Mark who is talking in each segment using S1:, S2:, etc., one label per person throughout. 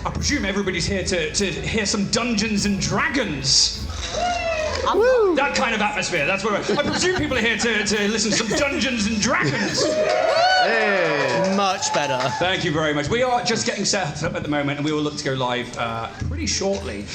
S1: I presume everybody's here to hear some Dungeons and Dragons.
S2: Woo.
S1: That kind of atmosphere. That's what I presume people are here to listen to some Dungeons and Dragons.
S2: Hey.
S3: Much better.
S1: Thank you very much. We are just getting set up at the moment, and we will look to go live pretty shortly.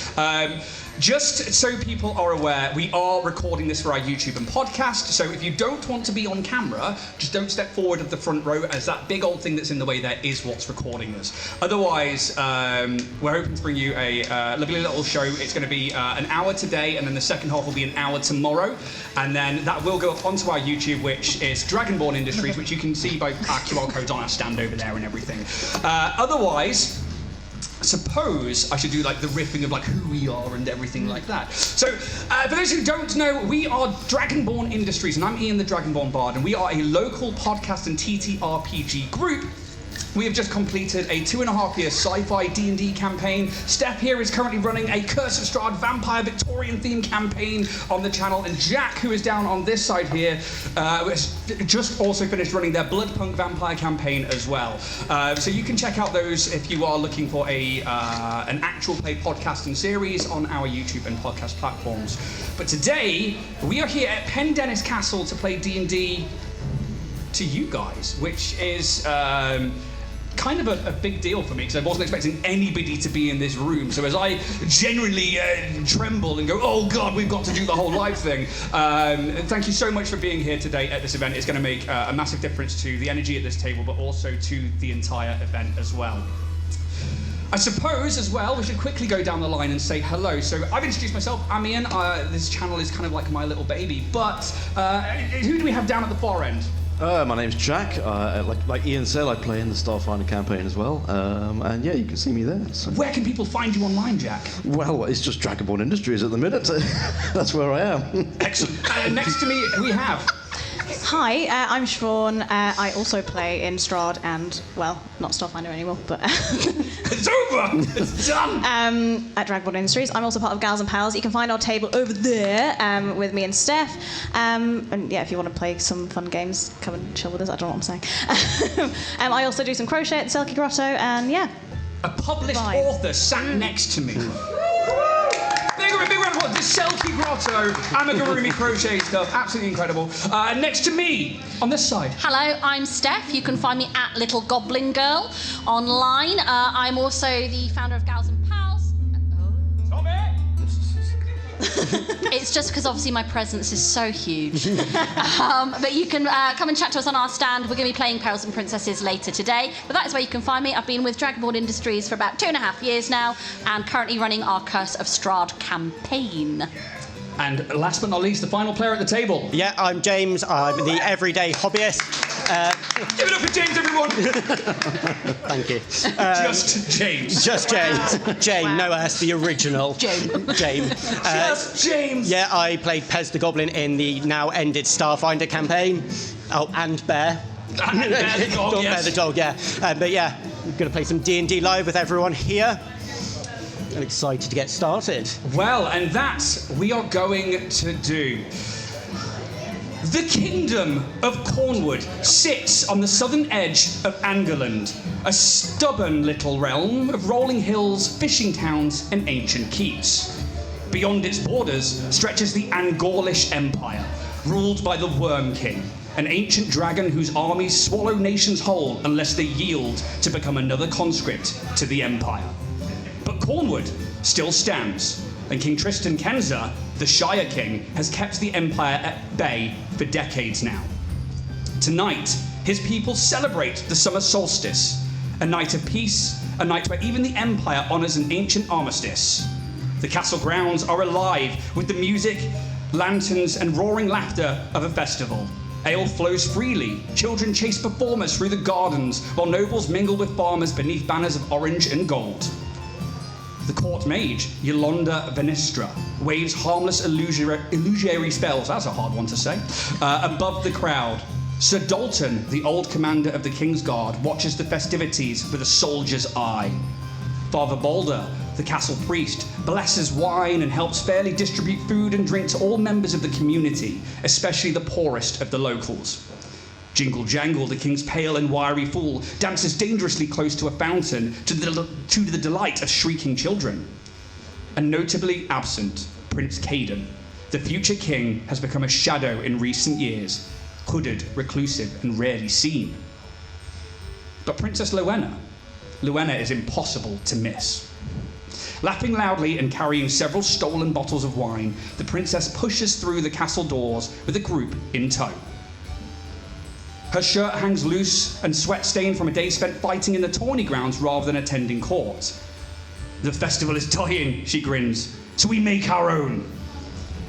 S1: Just so people are aware, we are recording this for our YouTube and podcast, so if you don't want to be on camera, just don't step forward of the front row, as that big old thing that's in the way there is what's recording us. Otherwise, we're hoping to bring you a lovely little show. It's going to be an hour today, and then the second half will be an hour tomorrow, and then that will go up onto our YouTube, which is Dragonborn Industries, which you can see by our QR codes on our stand over there and everything. Otherwise, I suppose I should do like the riffing of like who we are and everything like that. So, for those who don't know, we are Dragonborn Industries, and I'm Ian the Dragonborn Bard, and we are a local podcast and TTRPG group. We have just completed a 2.5-year sci-fi D&D campaign. Steph here is currently running a Curse of Strahd vampire Victorian themed campaign on the channel, and Jack, who is down on this side here, has just also finished running their Bloodpunk vampire campaign as well. So you can check out those if you are looking for an actual play podcasting series on our YouTube and podcast platforms. But today, we are here at Pendennis Castle to play D&D to you guys, which is kind of a big deal for me, because I wasn't expecting anybody to be in this room. So as I genuinely tremble and go, oh God, we've got to do the whole live thing, thank you so much for being here today at this event. It's going to make a massive difference to the energy at this table, but also to the entire event as well. I suppose, as well, we should quickly go down the line and say hello. So I've introduced myself, I'm Ian. This channel is kind of like my little baby, but who do we have down at the far end?
S2: My name's Jack. Like Ian said, I play in the Starfinder campaign as well. And yeah, you can see me there. So.
S1: Where can people find you online, Jack?
S2: Well, it's just Dragonborn Industries at the minute. That's where I am.
S1: Excellent. Next to me, we have...
S4: Hi, I'm Siobhan. I also play in Strahd and, well, not Starfinder anymore, but...
S1: It's over! It's done!
S4: At Dragonborn Industries. I'm also part of Gals and Pals. You can find our table over there with me and Steph. And yeah, if you want to play some fun games, come and chill with us. I don't know what I'm saying. I also do some crochet at the Selkie Grotto, and yeah.
S1: A published author sat next to me. Big round of applause. The Selkie Grotto, amigurumi crochet stuff, absolutely incredible. Next to me, on this side.
S5: Hello, I'm Steph. You can find me at Little Goblin Girl online. I'm also the founder of Gals and Pals.
S1: Tommy!
S5: It's just because obviously my presence is so huge. But you can come and chat to us on our stand. We're going to be playing Perils and Princesses later today. But that is where you can find me. I've been with Dragonborn Industries for about 2.5 years now, and currently running our Curse of Strahd campaign.
S1: And last but not least, the final player at the table.
S3: Yeah, I'm James. I'm the everyday hobbyist.
S1: Give it up for James, everyone!
S3: Thank you.
S1: Just James.
S3: Just James. Jane, no S, the original. Jane.
S1: Just James!
S3: Yeah, I played Pez the Goblin in the now ended Starfinder campaign. Oh, and Bear.
S1: And Bear the dog, yes.
S3: Bear the dog, yeah. But yeah, I'm going to play some D&D live with everyone here. I'm excited to get started.
S1: Well, and that we are going to do. The Kingdom of Cornwood sits on the southern edge of Angorland, a stubborn little realm of rolling hills, fishing towns, and ancient keeps. Beyond its borders stretches the Angorlish Empire, ruled by the Worm King, an ancient dragon whose armies swallow nations whole unless they yield to become another conscript to the Empire. But Cornwood still stands, and King Kensa, the Shire-King, has kept the Empire at bay for decades now. Tonight, his people celebrate the summer solstice, a night of peace, a night where even the Empire honours an ancient armistice. The castle grounds are alive with the music, lanterns, and roaring laughter of a festival. Ale flows freely, children chase performers through the gardens, while nobles mingle with farmers beneath banners of orange and gold. The court mage, Yolanda Venestra, waves harmless illusory spells, that's a hard one to say, above the crowd. Sir Dalton, the old commander of the King's Guard, watches the festivities with a soldier's eye. Father Balder, the castle priest, blesses wine and helps fairly distribute food and drink to all members of the community, especially the poorest of the locals. Jingle Jangle, the king's pale and wiry fool, dances dangerously close to a fountain to the delight of shrieking children. And notably absent, Prince Caden. The future king has become a shadow in recent years, hooded, reclusive, and rarely seen. But Princess Lowena is impossible to miss. Laughing loudly and carrying several stolen bottles of wine, the princess pushes through the castle doors with a group in tow. Her shirt hangs loose and sweat-stained from a day spent fighting in the tourney grounds rather than attending court. The festival is dying, she grins, so we make our own.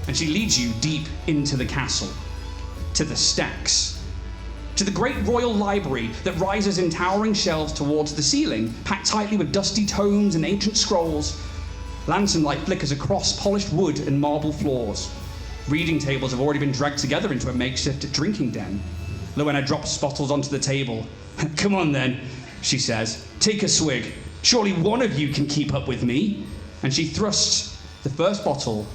S1: And she leads you deep into the castle, to the stacks, to the great royal library that rises in towering shelves towards the ceiling, packed tightly with dusty tomes and ancient scrolls. Lantern light flickers across polished wood and marble floors. Reading tables have already been dragged together into a makeshift drinking den. Lowena drops bottles onto the table. Come on then, she says. Take a swig. Surely one of you can keep up with me. And she thrusts the first bottle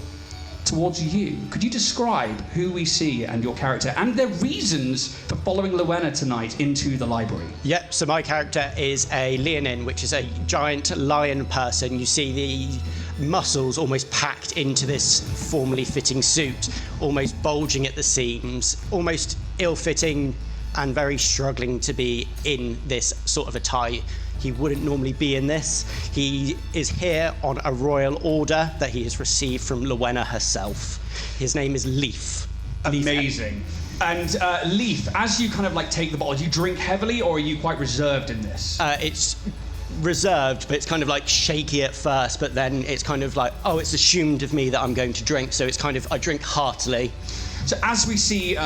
S1: towards you. Could you describe who we see and your character and their reasons for following Lowena tonight into the library?
S3: Yep, so my character is a leonin, which is a giant lion person. You see the muscles almost packed into this formally fitting suit, almost bulging at the seams, almost ill-fitting and very struggling to be in this sort of attire. He wouldn't normally be in this. He is here on a royal order that he has received from Lowena herself. His name is Leaf.
S1: Amazing. And Leaf, as you kind of like take the bottle, do you drink heavily or are you quite reserved in this?
S3: It's reserved, but it's kind of like shaky at first, but then it's kind of like, oh, it's assumed of me that I'm going to drink, so it's kind of, I drink heartily.
S1: So as we see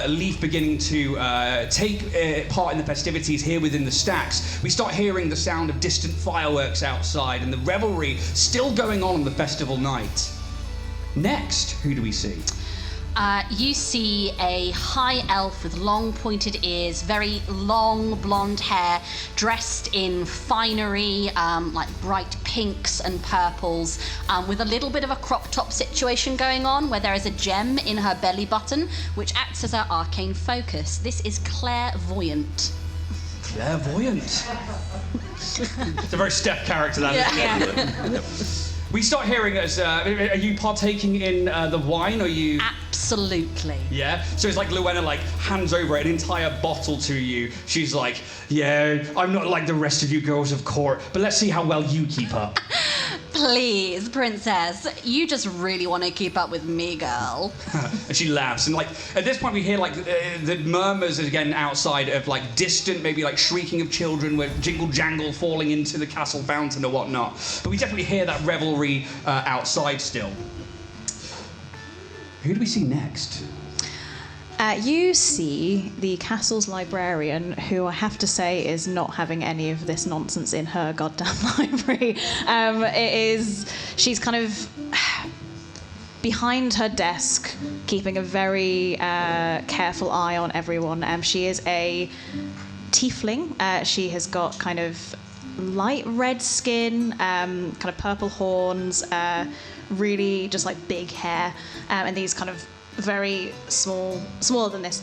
S1: Leaf beginning to take part in the festivities here within the stacks, we start hearing the sound of distant fireworks outside and the revelry still going on the festival night. Next, who do we see?
S5: You see a high elf with long pointed ears, very long blonde hair, dressed in finery, like bright pinks and purples, with a little bit of a crop top situation going on where there is a gem in her belly button which acts as her arcane focus. This is clairvoyant.
S1: Clairvoyant. It's a very Steph character, that, isn't it? We start hearing as, are you partaking in the wine, or you...
S5: Absolutely.
S1: Yeah? So it's like Lowena like hands over an entire bottle to you. She's like, yeah, I'm not like the rest of you girls of court, but let's see how well you keep up.
S5: Please, princess, you just really want to keep up with me, girl.
S1: And she laughs, and like at this point we hear like the murmurs again outside of like distant, maybe like shrieking of children with jingle jangle falling into the castle fountain or whatnot. But we definitely hear that revelry outside still. Who do we see next?
S4: You see the castle's librarian, who I have to say is not having any of this nonsense in her goddamn library. She's kind of behind her desk, keeping a very careful eye on everyone. She is a tiefling. She has got kind of light red skin, kind of purple horns, really just like big hair, and these kind of very smaller than this,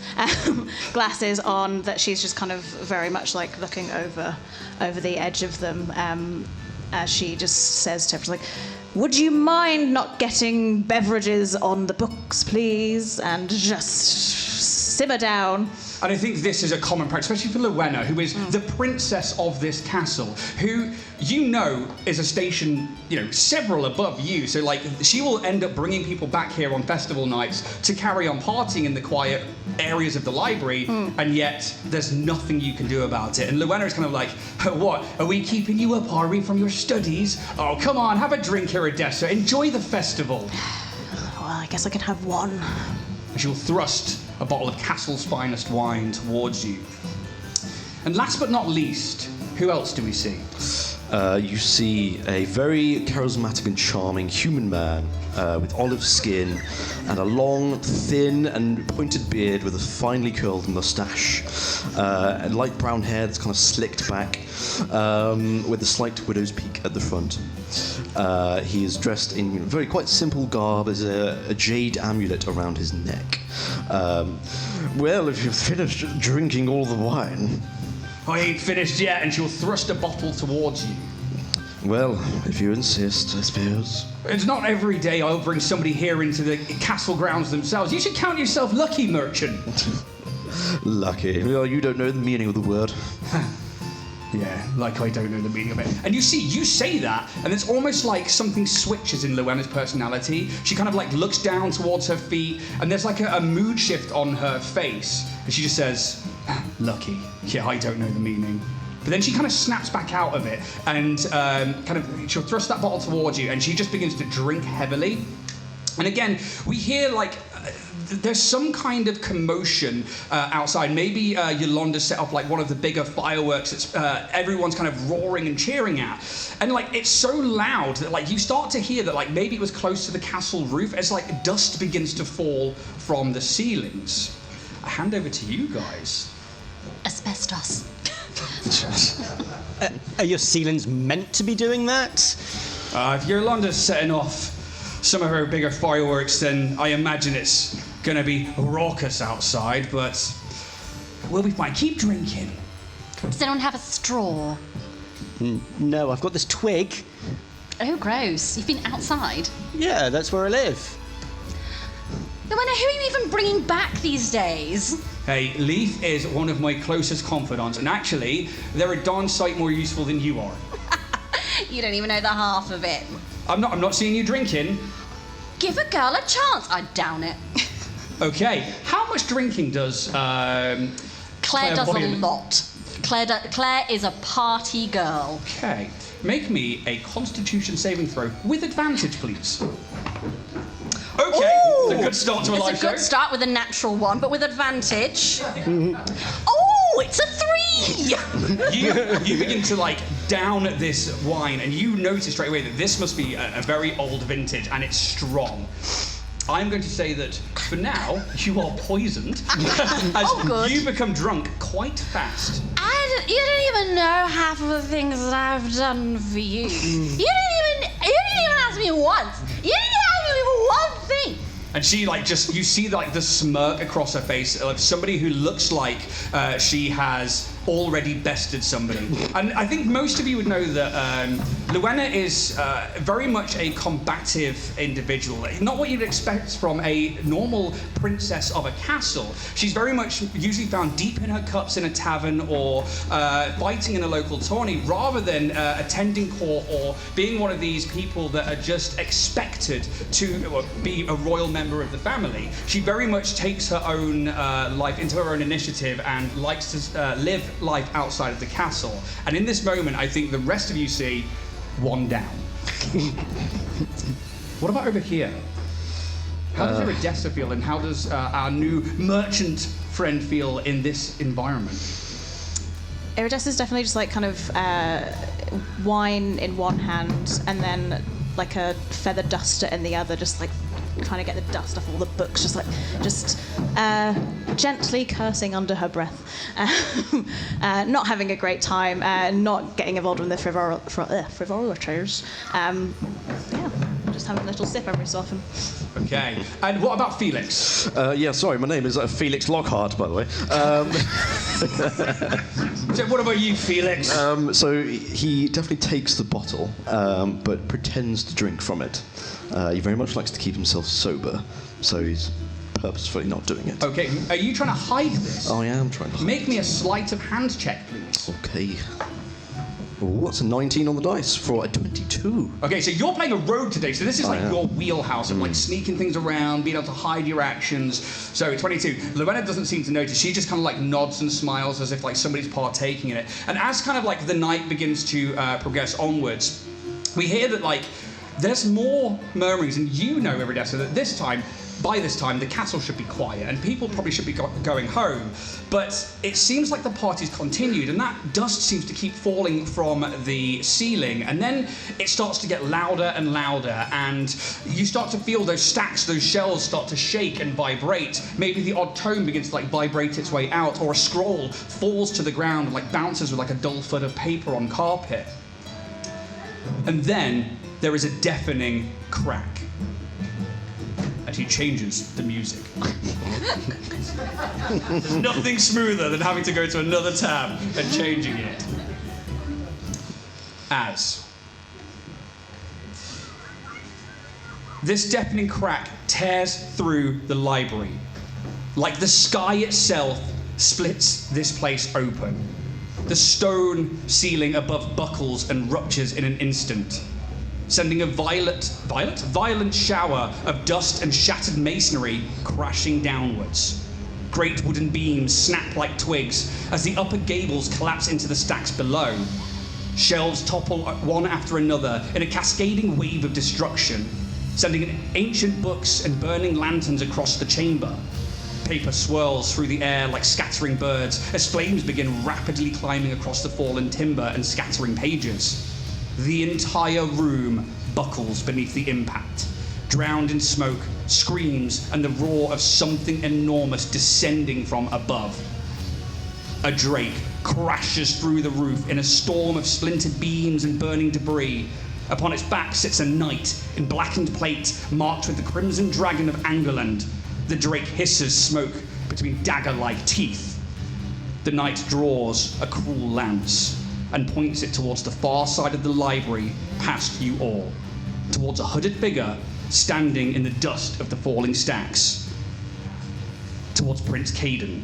S4: glasses on, that she's just kind of very much like looking over the edge of them, as she just says to everyone, like, would you mind not getting beverages on the books, please, and just simmer down.
S1: And I think this is a common practice, especially for Lowena, who is the princess of this castle, who you know is a station, several above you. So, like, she will end up bringing people back here on festival nights to carry on partying in the quiet areas of the library, and yet there's nothing you can do about it. And Lowena is kind of like, what? Are we keeping you up, are we, from your studies? Oh, come on, have a drink here, Odessa. Enjoy the festival.
S4: Well, I guess I can have one.
S1: And she'll thrust a bottle of Castle's finest wine towards you. And last but not least, who else do we see?
S2: you see a very charismatic and charming human man with olive skin and a long, thin and pointed beard with a finely curled moustache, and light brown hair that's kind of slicked back, with a slight widow's peak at the front. He is dressed in very quite simple garb. There's a jade amulet around his neck. Well, if you've finished drinking all the wine...
S1: I ain't finished yet, and she'll thrust a bottle towards you.
S2: Well, if you insist, I suppose.
S1: It's not every day I'll bring somebody here into the castle grounds themselves. You should count yourself lucky, merchant.
S2: Lucky. Well, you don't know the meaning of the word.
S1: Yeah, like I don't know the meaning of it. And you say that, and it's almost like something switches in Luenna's personality. She kind of like looks down towards her feet, and there's like a mood shift on her face. And she just says, lucky. Yeah, I don't know the meaning. But then she kind of snaps back out of it, and she'll thrust that bottle towards you, and she just begins to drink heavily. And again, we hear like there's some kind of commotion outside. Maybe Yolanda's set up like one of the bigger fireworks that everyone's kind of roaring and cheering at. And like it's so loud that like you start to hear that like maybe it was close to the castle roof as like dust begins to fall from the ceilings. I hand over to you guys.
S5: Asbestos.
S3: Are your ceilings meant to be doing that?
S1: If Yolanda's setting off some of her bigger fireworks, then I imagine it's gonna be raucous outside, but we'll be fine. Keep drinking.
S5: Does anyone have a straw?
S3: No, I've got this twig.
S5: Oh, gross. You've been outside?
S3: Yeah, that's where I live.
S5: Who are you even bringing back these days?
S1: Hey, Leaf is one of my closest confidants, and actually, they're a darn sight more useful than you are.
S5: You don't even know the half of it.
S1: I'm not seeing you drinking.
S5: Give a girl a chance. I down it.
S1: Okay, how much drinking does
S5: Claire does a
S1: Boyan-
S5: lot. Claire is a party girl.
S1: Okay, make me a Constitution saving throw with advantage, please. Okay,
S5: Ooh,
S1: it's a good start to a live
S5: It's a good
S1: show.
S5: start with a natural one, but with advantage. Oh, it's a 3!
S1: You begin to like down this wine, and you notice straight away that this must be a very old vintage, and it's strong. I'm going to say that for now you are poisoned as
S5: good.
S1: you become drunk quite fast.
S5: You don't even know half of the things that I've done for you. You didn't even ask me once. You didn't ask me one thing.
S1: And she you see like the smirk across her face of somebody who looks like she has already bested somebody. And I think most of you would know that Luenna is very much a combative individual. Not what you'd expect from a normal princess of a castle. She's very much usually found deep in her cups in a tavern or fighting in a local tourney rather than attending court or being one of these people that are just expected to be a royal member of the family. She very much takes her own life into her own initiative and likes to live life outside of the castle. And in this moment, I think the rest of you see one down. What about over here? How does Iridessa feel, and how does our new merchant friend feel in this environment?
S4: Iridessa's definitely just like kind of wine in one hand and then like a feather duster in the other, just like trying to get the dust off all the books, just gently cursing under her breath, not having a great time, not getting involved in the frivolities. Yeah, just having a little sip every so often.
S1: Okay, and what about Felix?
S2: Yeah, sorry, my name is Felix Lockhart, by the way.
S1: So what about you, Felix?
S2: So he definitely takes the bottle, but pretends to drink from it. He very much likes to keep himself sober, so he's purposefully not doing it.
S1: Okay, are you trying to hide this?
S2: I am trying to hide
S1: Make me a sleight of hand check, please.
S2: Okay. Ooh, that's a 19 on the dice for a 22.
S1: Okay, so you're playing a rogue today, so this is like
S2: am.
S1: your wheelhouse of like sneaking things around, being able to hide your actions. So 22. Luenna doesn't seem to notice. She just kind of like nods and smiles as if like somebody's partaking in it. And as kind of like the night begins to progress onwards, we hear that like there's more murmurings, and you know, Iridessa, that this time by this time, the castle should be quiet and people probably should be going home. But it seems like the party's continued, and that dust seems to keep falling from the ceiling. And then it starts to get louder and louder, and you start to feel those stacks, those shells start to shake and vibrate. Maybe the odd tone begins to like vibrate its way out, or a scroll falls to the ground and like bounces with like a dull foot of paper on carpet. And then there is a deafening crack. And he changes the music. There's nothing smoother than having to go to another tab and changing it. As this deafening crack tears through the library, like the sky itself splits this place open. The stone ceiling above buckles and ruptures in an instant, sending a violent shower of dust and shattered masonry crashing downwards. Great wooden beams snap like twigs as the upper gables collapse into the stacks below. Shelves topple one after another in a cascading wave of destruction, sending ancient books and burning lanterns across the chamber. Paper swirls through the air like scattering birds as flames begin rapidly climbing across the fallen timber and scattering pages. The entire room buckles beneath the impact, drowned in smoke, screams, and the roar of something enormous descending from above. A drake crashes through the roof in a storm of splintered beams and burning debris. Upon its back sits a knight in blackened plate marked with the crimson dragon of Angorland. The drake hisses smoke between dagger-like teeth. The knight draws a cruel lance and points it towards the far side of the library, past you all, towards a hooded figure standing in the dust of the falling stacks, towards Prince Caden.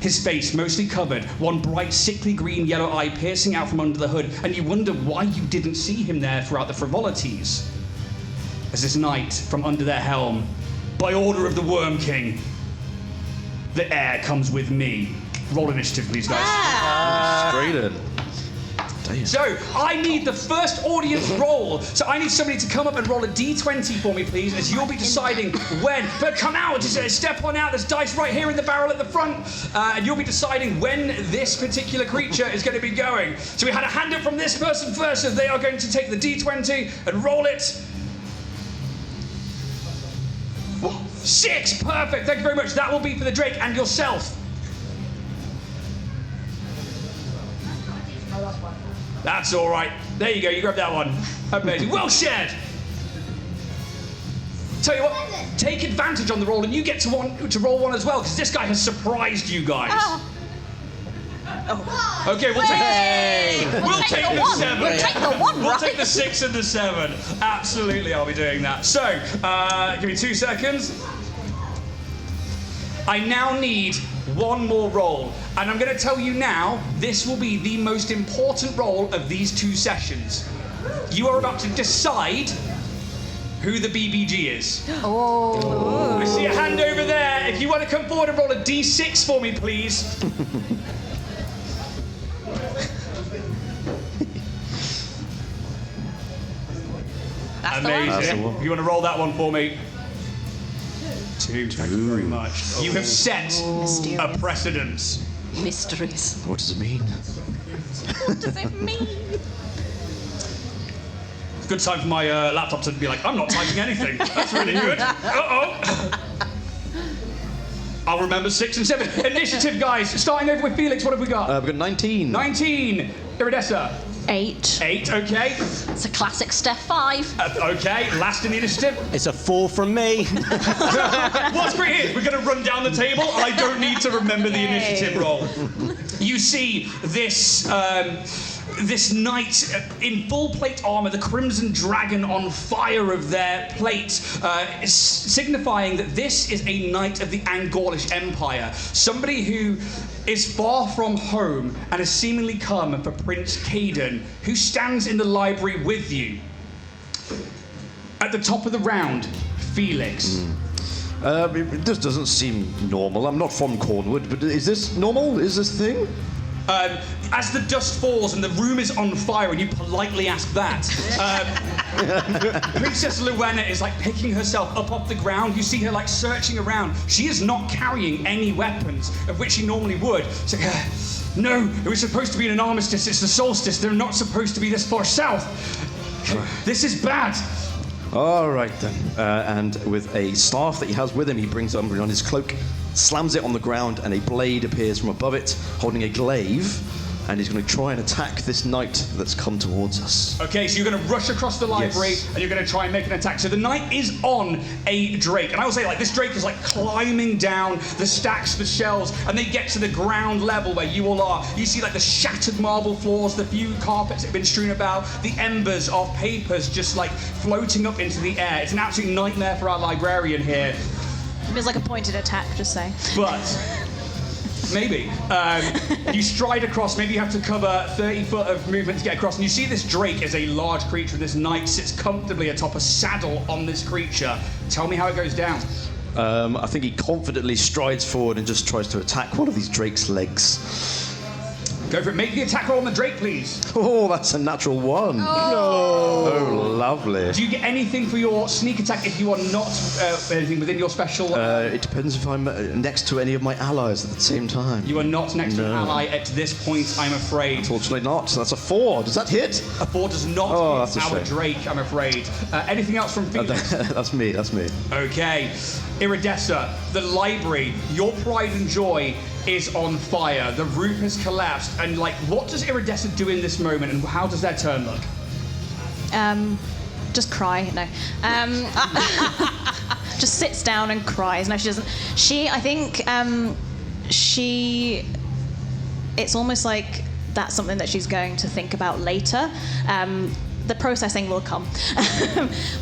S1: His face mostly covered, one bright, sickly green yellow eye piercing out from under the hood, and you wonder why you didn't see him there throughout the frivolities. As this knight, from under their helm, by order of the Worm King, the heir comes with me. Roll initiative, please, guys.
S2: Straight in. Damn.
S1: So, I need the first audience roll. So I need somebody to come up and roll a d20 for me, please, as you'll be deciding when. But come out, just step on out. There's dice right here in the barrel at the front. And you'll be deciding when this particular creature is going to be going. So we had a hand up from this person first, so they are going to take the d20 and roll it. 6, perfect. Thank you very much. That will be for the Drake and yourself. That's all right. There you go. You grab that one. Amazing. Well shared. Tell you what, take advantage on the roll, and you get to roll one as well, because this guy has surprised you guys.
S5: Oh.
S1: Okay, we'll take the 7.
S5: We'll take the 1,
S1: We'll
S5: right?
S1: take the 6 and the 7. Absolutely, I'll be doing that. So, give me 2 seconds. I now need one more roll. And I'm going to tell you now, this will be the most important roll of these 2 sessions. You are about to decide who the BBG is.
S5: Oh.
S1: I see a hand over there. If you want to come forward and roll a d6 for me, please.
S5: That's the one.
S1: Amazing. If you want to roll that one for me. 2. Thank you very much. You have set a precedence.
S5: Mysteries.
S2: What does it mean?
S5: What does it mean?
S1: Good time for my laptop to be like, I'm not typing anything. That's really good. Uh-oh. I'll remember 6 and 7. Initiative, guys. Starting over with Felix, what have we got?
S2: We've got 19.
S1: 19. Iridessa.
S4: 8.
S1: 8, okay.
S5: It's a classic Steph 5.
S1: Okay, last in the initiative.
S3: It's a 4 from me.
S1: What's great is we're going to run down the table. I don't need to remember the initiative roll. You see this this knight in full plate armor, the crimson dragon on fire of their plate, signifying that this is a knight of the Angorlish Empire, somebody who is far from home and has seemingly come for Prince Caden, who stands in the library with you. At the top of the round, Felix.
S2: This doesn't seem normal. I'm not from Cornwood, but is this normal? Is this a thing?
S1: As the dust falls and the room is on fire, and you politely ask that, Princess Luena is like picking herself up off the ground. You see her like searching around. She is not carrying any weapons, of which she normally would. It's like, no, it was supposed to be an armistice. It's the solstice. They're not supposed to be this far south. This is bad.
S2: All right then. And with a staff that he has with him, he brings it on his cloak, slams it on the ground, and a blade appears from above it, holding a glaive. And he's going to try and attack this knight that's come towards us.
S1: Okay, so you're going to rush across the library,
S2: Yes.
S1: and you're going to try and make an attack. So the knight is on a drake, and I will say, like, this drake is like climbing down the stacks, the shelves, and they get to the ground level where you all are. You see like the shattered marble floors, the few carpets that have been strewn about, the embers of papers just like floating up into the air. It's an absolute nightmare for our librarian here.
S4: It feels like a pointed attack, just saying.
S1: But maybe. You stride across, maybe you have to cover 30 foot of movement to get across, and you see this drake is a large creature, and this knight sits comfortably atop a saddle on this creature. Tell me how it goes down.
S2: I think he confidently strides forward and just tries to attack one of these drake's legs.
S1: Go for it. Make the attack roll on the drake, please.
S2: Oh, that's a natural one. Oh, lovely.
S1: Do you get anything for your sneak attack if you are not anything within your special?
S2: It depends if I'm next to any of my allies at the same time.
S1: You are not next to an
S2: No.
S1: ally at this point, I'm afraid.
S2: Unfortunately not. That's a 4. Does that hit?
S1: A 4 does not
S2: Oh,
S1: hit
S2: that's a
S1: our
S2: shame.
S1: drake, I'm afraid. Anything else from Felix?
S2: That's me.
S1: Okay. Iridessa, the library, your pride and joy is on fire. The roof has collapsed. And, like, what does Iridessa do in this moment, and how does their turn look?
S4: Just cry. No. Just sits down and cries. No, she doesn't. I think, it's almost like that's something that she's going to think about later. The processing will come.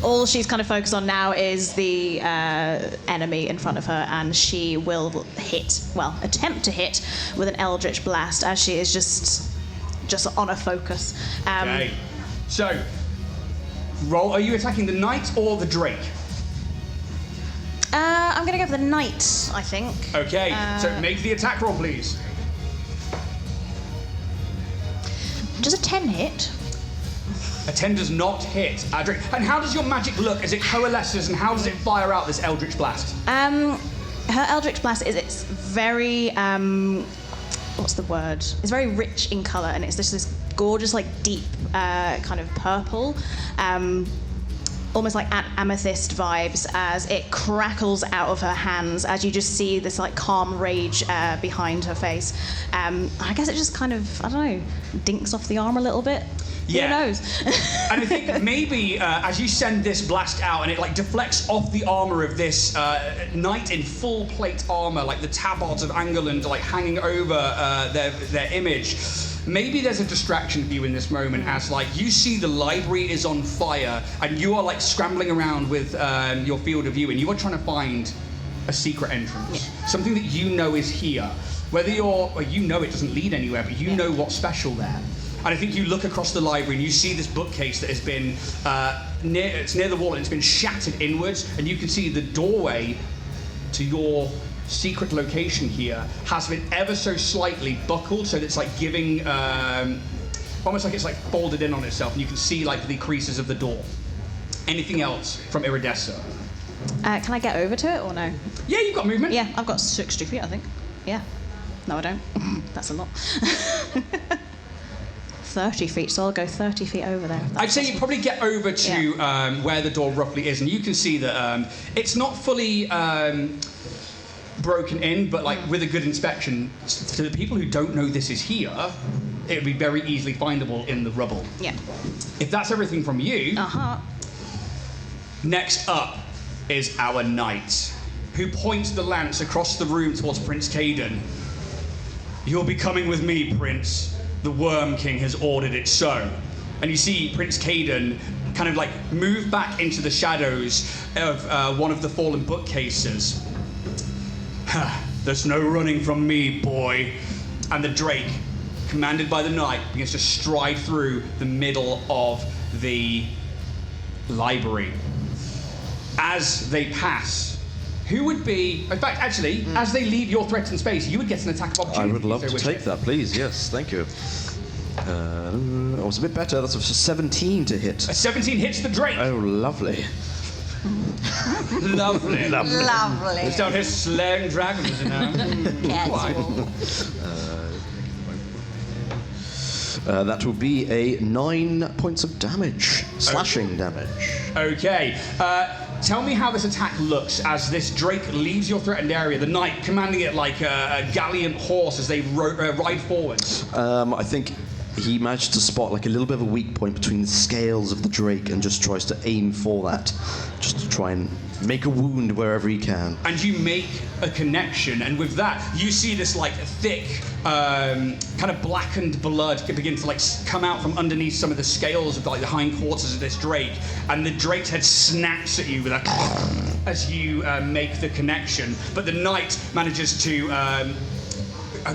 S4: All she's kind of focused on now is the enemy in front of her, and she will attempt to hit with an Eldritch Blast, as she is just on a focus.
S1: Okay. So, roll. Are you attacking the knight or the drake?
S4: I'm going to go for the knight, I think.
S1: Okay. So make the attack roll, please.
S4: Does a 10 hit?
S1: A 10 does not hit. Drake. And how does your magic look as it coalesces, and how does it fire out this Eldritch Blast?
S4: Her Eldritch Blast it's very what's the word? It's very rich in colour, and it's just this gorgeous, like, deep kind of purple, almost like amethyst vibes, as it crackles out of her hands, as you just see this like calm rage behind her face. I guess it just kind of, I don't know, dinks off the arm a little bit.
S1: Yeah.
S4: Who knows?
S1: And I think maybe as you send this blast out and it like deflects off the armor of this knight in full plate armor, like the tabards of Angorland like hanging over their image, maybe there's a distraction for you in this moment, as like you see the library is on fire and you are like scrambling around with your field of view, and you are trying to find a secret entrance, something that you know is here. Whether you know it doesn't lead anywhere, but you know what's special there. And I think you look across the library and you see this bookcase that has been near the wall, and it's been shattered inwards, and you can see the doorway to your secret location here has been ever so slightly buckled, so that it's like giving almost like it's like folded in on itself, and you can see like the creases of the door. Anything else from Iridessa?
S4: Can I get over to it or no?
S1: Yeah, you've got movement.
S4: Yeah, I've got 60 feet, I think. Yeah. No, I don't. That's a lot. 30 feet, so I'll go 30 feet over there.
S1: I'd say you probably get over to where the door roughly is, and you can see that it's not fully broken in, but like with a good inspection, to the people who don't know this is here, it would be very easily findable in the rubble.
S4: Yeah.
S1: If that's everything from you, next up is our knight, who points the lance across the room towards Prince Caden. You'll be coming with me, Prince. The Worm King has ordered it so. And you see Prince Caden kind of like move back into the shadows of one of the fallen bookcases. There's no running from me, boy. And the drake, commanded by the knight, begins to stride through the middle of the library. As they pass, who would be... In fact, actually, as they leave your threatened space, you would get an attack of opportunity.
S2: I would love
S1: if
S2: to
S1: they
S2: take
S1: wish.
S2: that, please. Yes, thank you. Oh, it's a bit better. That's a 17 to hit.
S1: A 17 hits the Drake.
S2: Oh, lovely.
S1: Lovely.
S5: Lovely.
S1: He's down here slaying dragons, you know.
S5: Casual.
S2: That will be a 9 points of damage. Slashing damage.
S1: Okay. Tell me how this attack looks as this Drake leaves your threatened area, the knight commanding it like a gallant horse as they ride forwards.
S2: I think he managed to spot like a little bit of a weak point between the scales of the Drake and just tries to aim for that, just to try and make a wound wherever he can.
S1: And you make a connection, and with that, you see this like thick, kind of blackened blood begin to like come out from underneath some of the scales of like the hindquarters of this Drake, and the Drake's head snaps at you with a as you make the connection. But the knight manages to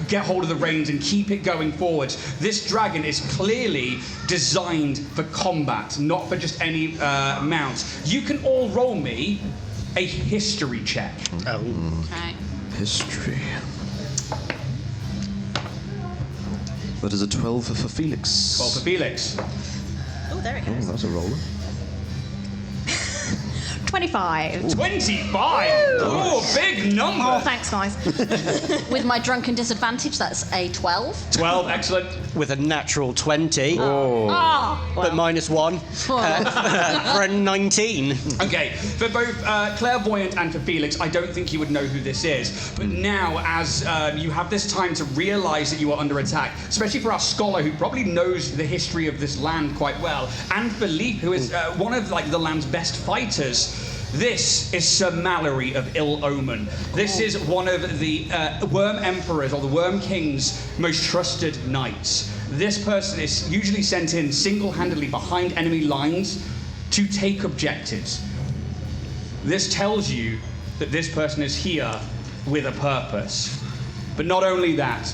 S1: get hold of the reins and keep it going forward. This dragon is clearly designed for combat, not for just any mount. You can all roll me a history check.
S5: Okay.
S2: History. That is a 12 for Felix.
S1: 12 for Felix.
S4: Oh, there it
S2: Oh,
S4: goes.
S2: that's a roller.
S4: 25.
S1: 25! Oh, big number!
S4: Oh, thanks, guys.
S5: With my drunken disadvantage, that's a 12.
S1: 12, excellent.
S3: With a natural 20,
S5: Ah!
S3: but -1 for a 19.
S1: Okay, for both Clairvoyant and for Felix, I don't think you would know who this is. But now, as you have this time to realise that you are under attack, especially for our scholar who probably knows the history of this land quite well, and for Leaf, who is one of like the land's best fighters. This is Sir Mallory of Ill Omen. This is one of the Worm Emperors or the Worm King's most trusted knights. This person is usually sent in single-handedly behind enemy lines to take objectives. This tells you that this person is here with a purpose. But not only that,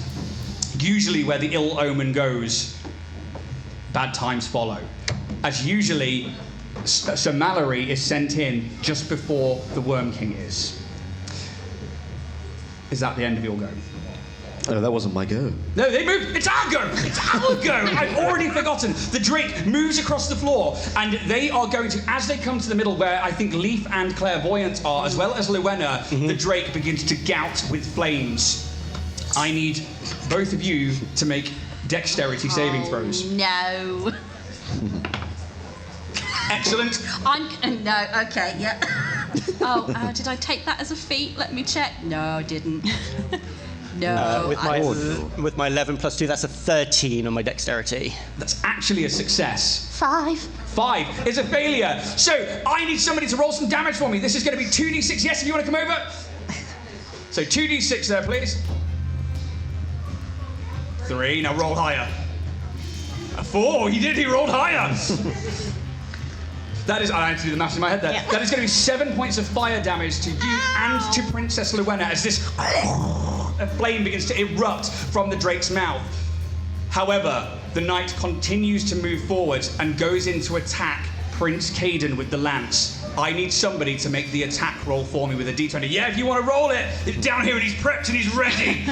S1: usually where the Ill Omen goes, bad times follow. As usually, Sir Mallory is sent in just before the Worm King is. Is that the end of your go?
S2: Oh, that wasn't my go.
S1: No, they moved. It's our go. It's our go. I've already forgotten. The Drake moves across the floor, and they are going to, as they come to the middle where I think Leaf and Clairvoyant are, as well as Luenna, the Drake begins to gout with flames. I need both of you to make dexterity saving throws.
S5: No.
S1: Excellent.
S5: No, okay, yeah. Did I take that as a feat? Let me check. No, I didn't. No.
S3: With my 11 plus 2, that's a 13 on my dexterity.
S1: That's actually a success.
S5: 5.
S1: 5 is a failure. So I need somebody to roll some damage for me. This is going to be 2d6. Yes, if you want to come over. So 2d6 there, please. 3. Now roll higher. A 4. He did. He rolled higher. That is, I had to do the maths in my head there.
S4: Yeah.
S1: That is going to be 7 points of fire damage to you and to Princess Luenna as this flame begins to erupt from the Drake's mouth. However, the knight continues to move forward and goes in to attack Prince Caden with the lance. I need somebody to make the attack roll for me with a d20. Yeah, if you want to roll it. It's down here and he's prepped and he's ready.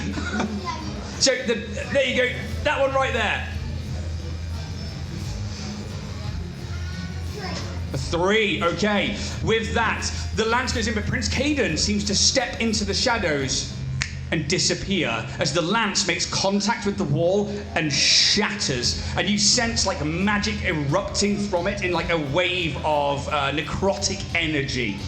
S1: So there you go. That one right there. A 3, okay. With that, the lance goes in, but Prince Caden seems to step into the shadows and disappear as the lance makes contact with the wall and shatters. And you sense like magic erupting from it in like a wave of necrotic energy.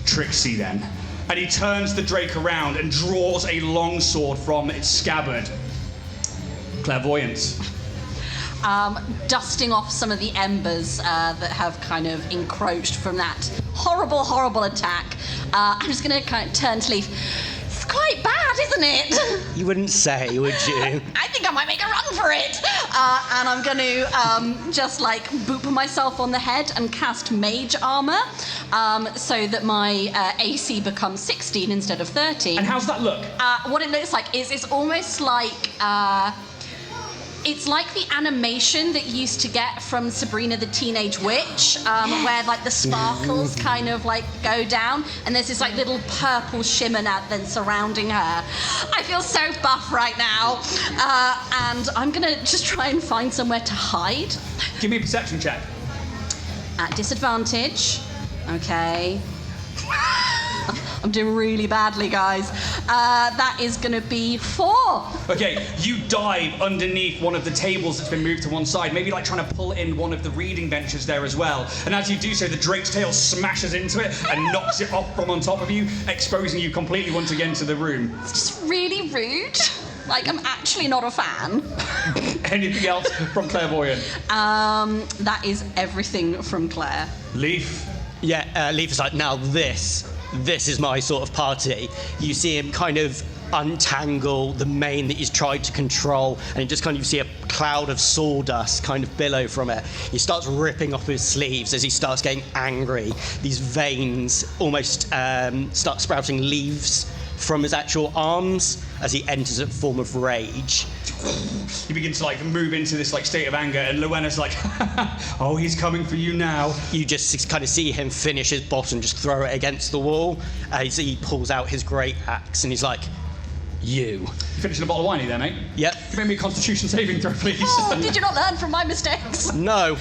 S1: Tricksy then. And he turns the Drake around and draws a longsword from its scabbard. Clairvoyance.
S5: Dusting off some of the embers that have kind of encroached from that horrible, horrible attack. I'm just going to kind of turn to Leaf. It's quite bad, isn't it?
S3: You wouldn't say, would you?
S5: I think I might make a run for it. And I'm going to just like boop myself on the head and cast mage armor so that my AC becomes 16 instead of 13.
S1: And how's that look?
S5: What it looks like is it's almost like It's like the animation that you used to get from Sabrina the Teenage Witch, where like the sparkles kind of like go down, and there's this like little purple shimmer now then surrounding her. I feel so buff right now, and I'm gonna just try and find somewhere to hide.
S1: Give me a perception check.
S5: At disadvantage. Okay. I'm doing really badly, guys. That is going to be 4.
S1: Okay, you dive underneath one of the tables that's been moved to one side, maybe like trying to pull in one of the reading benches there as well. And as you do so, the drake's tail smashes into it and knocks it off from on top of you, exposing you completely once again to the room.
S5: It's just really rude. Like, I'm actually not a fan.
S1: Anything else from Clairvoyant?
S5: That is everything from Claire.
S1: Leaf?
S3: Yeah, Leaf is like, now this is my sort of party. You see him kind of untangle the mane that he's tried to control, and you just kind of see a cloud of sawdust kind of billow from it. He starts ripping off his sleeves as he starts getting angry. These veins almost start sprouting leaves from his actual arms as he enters a form of rage.
S1: You begin to like move into this like state of anger, and Luenna's like, oh, he's coming for you now.
S3: You just kind of see him finish his boss and just throw it against the wall as he pulls out his great axe, and he's like, you.
S1: You finishing a bottle of wine there, mate?
S3: Yep.
S1: Give me a constitution saving throw, please.
S5: Oh, did you not learn from my mistakes?
S3: No.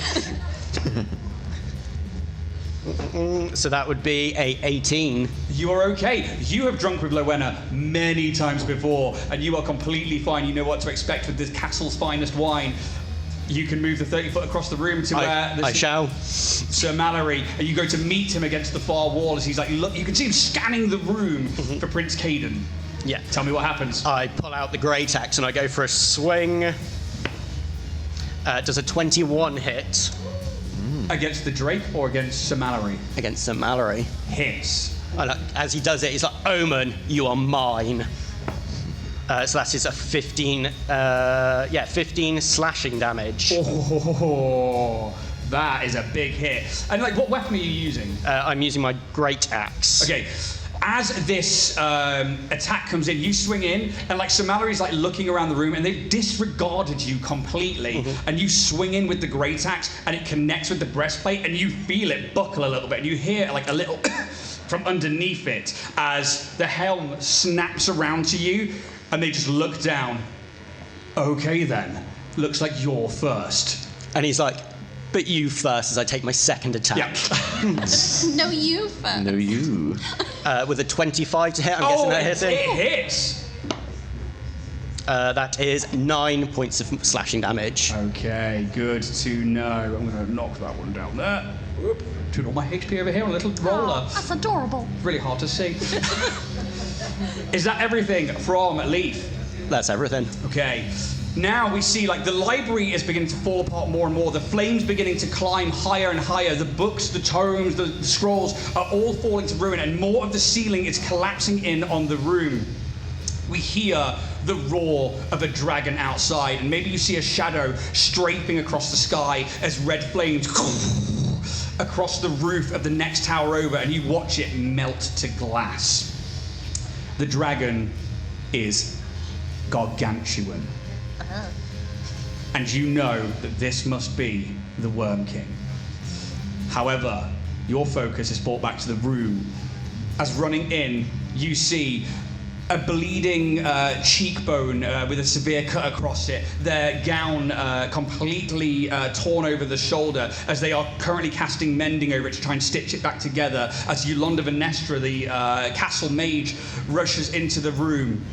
S3: So that would be a 18.
S1: You are okay. You have drunk with Luenna many times before, and you are completely fine. You know what to expect with this castle's finest wine. You can move the 30 foot across the room to where
S3: I shall.
S1: Sir Mallory, and you go to meet him against the far wall as he's like, look, you can see him scanning the room for Prince Caden.
S3: Yeah.
S1: Tell me what happens.
S3: I pull out the great axe and I go for a swing. Does a 21 hit?
S1: Against the Drake or against Sir Mallory?
S3: Against Sir Mallory.
S1: Hits.
S3: And as he does it, he's like, Omen, you are mine. So that is a 15, 15 slashing damage.
S1: Oh, that is a big hit. And like, what weapon are you using?
S3: I'm using my great axe.
S1: Okay. As this attack comes in, you swing in, and like Sir Mallory's like looking around the room, and they've disregarded you completely. And you swing in with the great axe, and it connects with the breastplate, and you feel it buckle a little bit, and you hear like a little from underneath it as the helm snaps around to you, and they just look down. Okay then, looks like you're first.
S3: And he's like, but you first, as I take my second attack.
S1: Yeah.
S5: No, you first.
S2: No, you.
S3: With a 25 to hit, I'm guessing that hits him.
S1: It hits.
S3: That is 9 points of slashing damage.
S1: Okay, good to know. I'm going to knock that one down there. Whoop. Turn all my HP over here on a little roller.
S5: Oh, that's adorable.
S1: Really hard to see. Is that everything from Leaf?
S3: That's everything.
S1: Okay. Now we see like the library is beginning to fall apart more and more. The flames beginning to climb higher and higher. The books, the tomes, the scrolls are all falling to ruin, and more of the ceiling is collapsing in on the room. We hear the roar of a dragon outside, and maybe you see a shadow strafing across the sky as red flames across the roof of the next tower over, and you watch it melt to glass. The dragon is gargantuan. And you know that this must be the Worm King. However, your focus is brought back to the room. As running in, you see a bleeding cheekbone with a severe cut across it, their gown completely torn over the shoulder as they are currently casting mending over it to try and stitch it back together, as Yolanda Venestra, the castle mage, rushes into the room.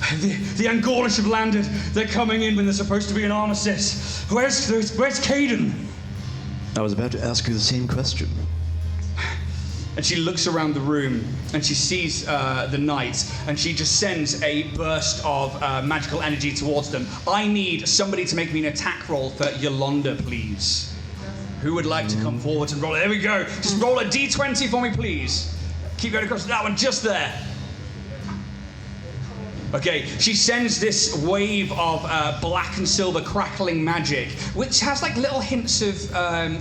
S1: The Angorlish have landed. They're coming in when there's supposed to be an armistice. Where's Caden?
S2: I was about to ask you the same question.
S1: And she looks around the room and she sees the knights, and she just sends a burst of magical energy towards them. I need somebody to make me an attack roll for Yolanda, please. Who would like to come forward and roll it? There we go. Just roll a d20 for me, please. Keep going across that one, just there. Okay, she sends this wave of black and silver crackling magic, which has like little hints of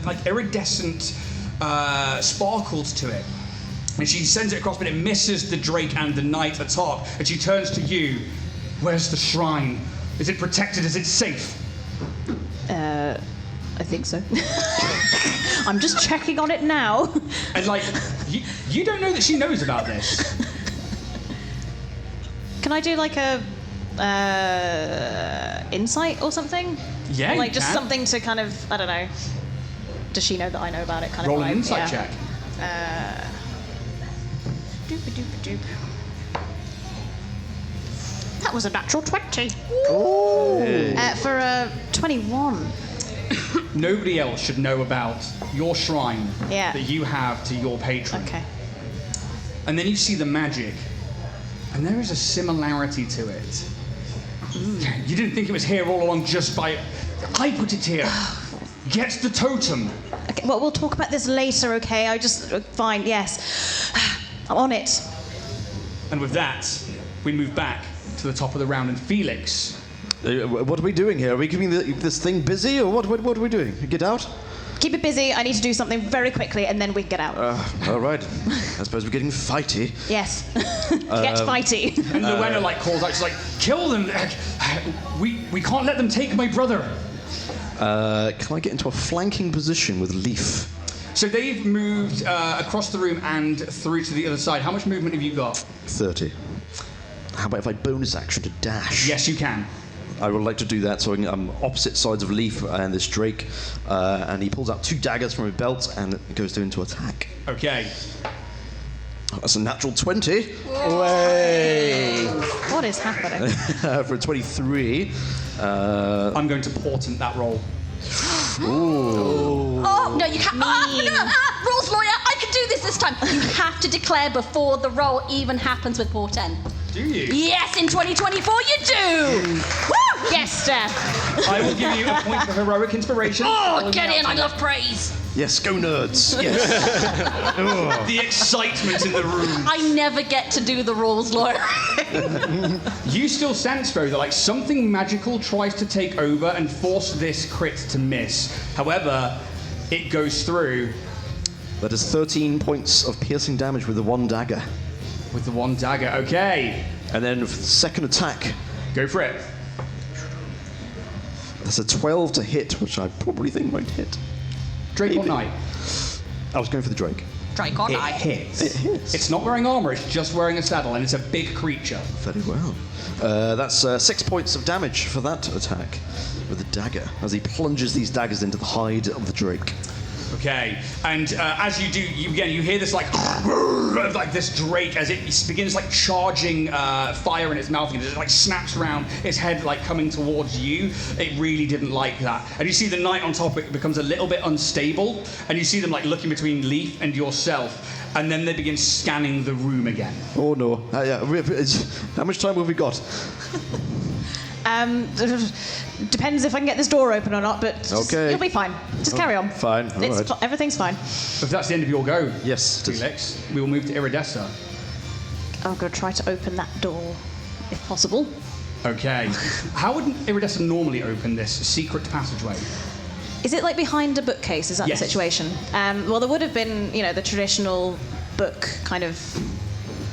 S1: like iridescent sparkles to it. And she sends it across, but it misses the Drake and the knight atop. And she turns to you. Where's the shrine? Is it protected? Is it safe?
S4: I think so. I'm just checking on it now.
S1: And like, you don't know that she knows about this.
S4: Can I do like a insight or something?
S1: Yeah,
S4: Like
S1: you
S4: just
S1: can.
S4: something to kind of, I don't know. Does she know that I know about it? Kind
S1: Roll
S4: of
S1: an
S4: vibe?
S1: insight
S4: Yeah.
S1: check.
S4: Doop-a-doop-a-doop. That was a natural 20. For a 21.
S1: Nobody else should know about your shrine
S4: Yeah.
S1: that you have to your patron.
S4: Okay.
S1: And then you see the magic, and there is a similarity to it. You didn't think it was here all along just by... I put it here. Get the totem.
S4: Okay, well, we'll talk about this later, okay? I just... Fine, yes. I'm on it.
S1: And with that, we move back to the top of the round, and Felix...
S2: What are we doing here? Are we keeping this thing busy, or what are we doing? Get out?
S4: Keep it busy. I need to do something very quickly, and then we can get out.
S2: All right. I suppose we're getting fighty.
S4: Yes. Get fighty.
S1: And Luenna like calls out, she's like, kill them! We can't let them take my brother.
S2: Can I get into a flanking position with Leaf?
S1: So they've moved across the room and through to the other side. How much movement have you got?
S2: 30. How about if I bonus action to dash?
S1: Yes, you can.
S2: I would like to do that, so I'm opposite sides of Leaf and this Drake, and he pulls out 2 daggers from his belt and goes into attack.
S1: Okay.
S2: That's a natural 20.
S4: What is happening?
S2: For a 23.
S1: I'm going to portent that roll.
S5: Oh, no, you can't. Rules lawyer, I can do this time. You have to declare before the roll even happens with portent.
S1: Do you?
S5: Yes, in 2024 you do! Woo!
S4: Yes, Steph.
S1: I will give you a point for heroic inspiration.
S5: Oh, get in, I love praise.
S2: Yes, go nerds. Yes.
S1: The excitement in the room.
S5: I never get to do the rules lawyer.
S1: You still sense, though, that like something magical tries to take over and force this crit to miss. However, it goes through
S2: That is 13 points of piercing damage with the 1 dagger.
S1: with the 1 dagger. Okay.
S2: And then for the second attack,
S1: Go for it.
S2: that's a 12 to hit, which I probably think won't hit.
S1: Drake or
S2: Maybe.
S1: knight?
S2: I was going for the Drake.
S5: Drake or
S1: It
S5: knight.
S1: hits.
S2: It hits.
S1: It's not wearing armor, it's just wearing a saddle, and it's a big creature.
S2: Very well. That's 6 points of damage for that attack with the dagger, as he plunges these daggers into the hide of the Drake.
S1: Okay, and as you do, you hear this like this drake as it begins like charging fire in its mouth, and it like snaps around its head like coming towards you. It really didn't like that, and you see the knight on top. It becomes a little bit unstable, and you see them like looking between Leaf and yourself, and then they begin scanning the room again.
S2: Oh no. Yeah. How much time have we got?
S4: Depends if I can get this door open or not, but just,
S2: Okay.
S4: you'll be fine. Just carry on.
S2: Fine, all right.
S4: Everything's fine.
S1: If that's the end of your go,
S2: Yes, it is.
S1: Felix, we will move to Iridessa.
S4: I'm going to try to open that door, if possible.
S1: Okay, how would Iridessa normally open this secret passageway?
S4: Is it like behind a bookcase? Is that
S1: Yes.
S4: the situation? Well, there would have been, the traditional book kind of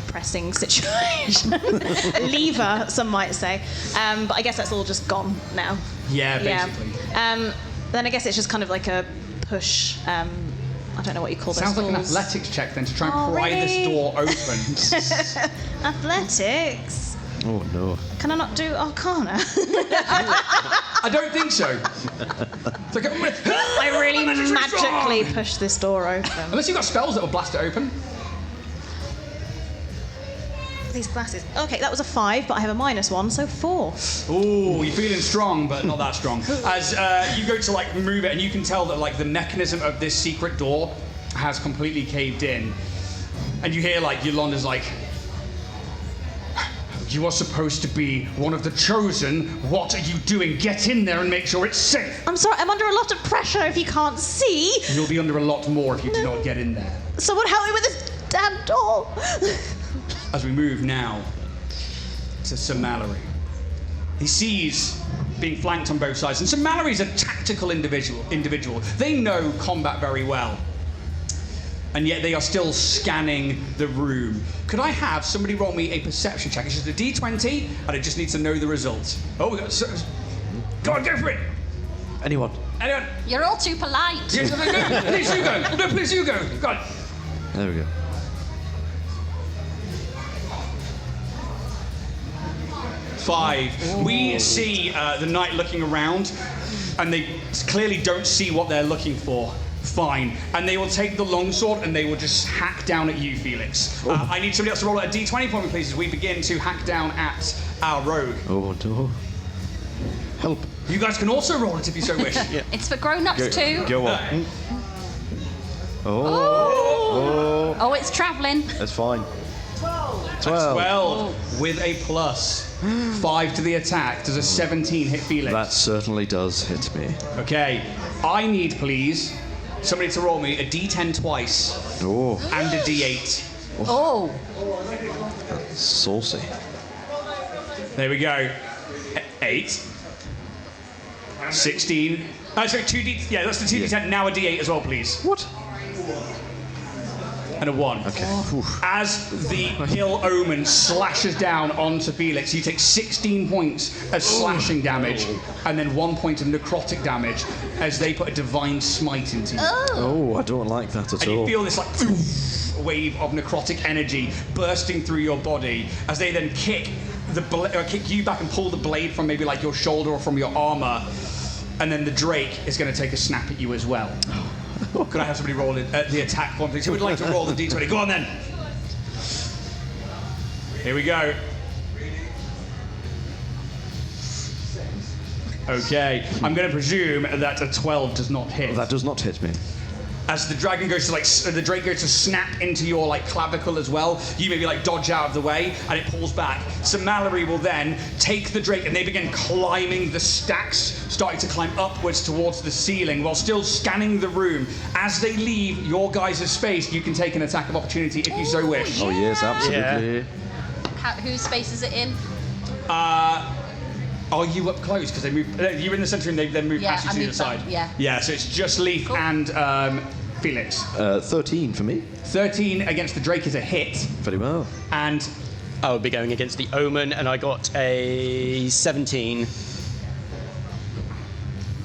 S4: pressing situation. A lever, some might say. But I guess that's all just gone now.
S1: Yeah, basically.
S4: Then I guess it's just kind of like a push. I don't know what you call those.
S1: Sounds like an
S4: tools.
S1: athletics check then to try and
S4: Oh,
S1: pry this
S4: really?
S1: door open.
S4: Athletics.
S2: Oh no.
S4: Can I not do Arcana?
S1: I don't think so. It's like,
S4: I really magically push this door open.
S1: Unless you've got spells that will blast it open.
S4: These glasses. Okay, that was a 5, but I have a -1, so 4.
S1: Ooh, you're feeling strong, but not that strong. As you go to like move it, and you can tell that like the mechanism of this secret door has completely caved in, and you hear like Yolanda's like, "You are supposed to be one of the chosen. What are you doing? Get in there and make sure it's safe."
S4: I'm sorry, I'm under a lot of pressure if you can't see.
S1: You'll be under a lot more if you do not get in there.
S4: Someone help me with this damn door.
S1: As we move now to Sir Mallory. He sees being flanked on both sides, and Sir Mallory's a tactical individual. They know combat very well. and yet they are still scanning the room. Could I have somebody roll me a perception check? It's just a D20, and it just needs to know the result. Oh, we got... Go on, go for it!
S2: Anyone?
S1: Anyone?
S5: You're all too polite.
S1: Yes, no, please you go. No, please you go. Go on.
S2: There we go.
S1: 5. We see the knight looking around, and they clearly don't see what they're looking for. Fine. And they will take the longsword and they will just hack down at you, Felix. I need somebody else to roll a D20 for me, please, as we begin to hack down at our rogue.
S2: Oh, no. Help.
S1: You guys can also roll it if you so wish.
S5: It's for grown-ups too.
S2: Go on.
S5: Oh. Oh, it's travelling.
S2: That's fine. 12.
S1: 12 with a plus. 5 to the attack. Does a 17 hit Felix?
S2: That certainly does hit me.
S1: Okay. I need, please, somebody to roll me a D10 twice
S2: Oh,
S1: and a D8.
S5: Oh.
S2: saucy.
S1: There we go. 8. 16. Sorry, 2D. Yeah, that's the 2D10. Now a D8 as well, please.
S2: What?
S1: And a 1.
S2: Okay.
S1: As the ill omen slashes down onto Felix, you take 16 points of slashing damage and then 1 point of necrotic damage as they put a divine smite into you.
S2: Oh, I don't like that at
S1: And you
S2: all.
S1: feel this like wave of necrotic energy bursting through your body as they then kick you back and pull the blade from maybe like your shoulder or from your armor, and then the Drake is going to take a snap at you as well. Could I have somebody roll the attack one, please? Who would like to roll the D20? Go on then. Here we go. Okay, I'm going to presume that a 12 does not hit.
S2: That does not hit me.
S1: As the dragon goes to the Drake goes to snap into your like clavicle as well, you maybe like dodge out of the way, and it pulls back. So Mallory will then take the Drake, and they begin climbing the stacks, starting to climb upwards towards the ceiling, while still scanning the room. As they leave your guys' space, you can take an attack of opportunity if you so wish.
S2: Oh yes, absolutely.
S5: Whose space is it in?
S1: Are you up close? Because they move. You're in the centre, and they then move past you to the other side.
S5: Yeah.
S1: Yeah. So it's just Leaf and Felix.
S2: 13 for me.
S1: 13 against the Drake is a hit,
S2: Very well.
S1: and
S3: I would be going against the Omen, and I got a 17.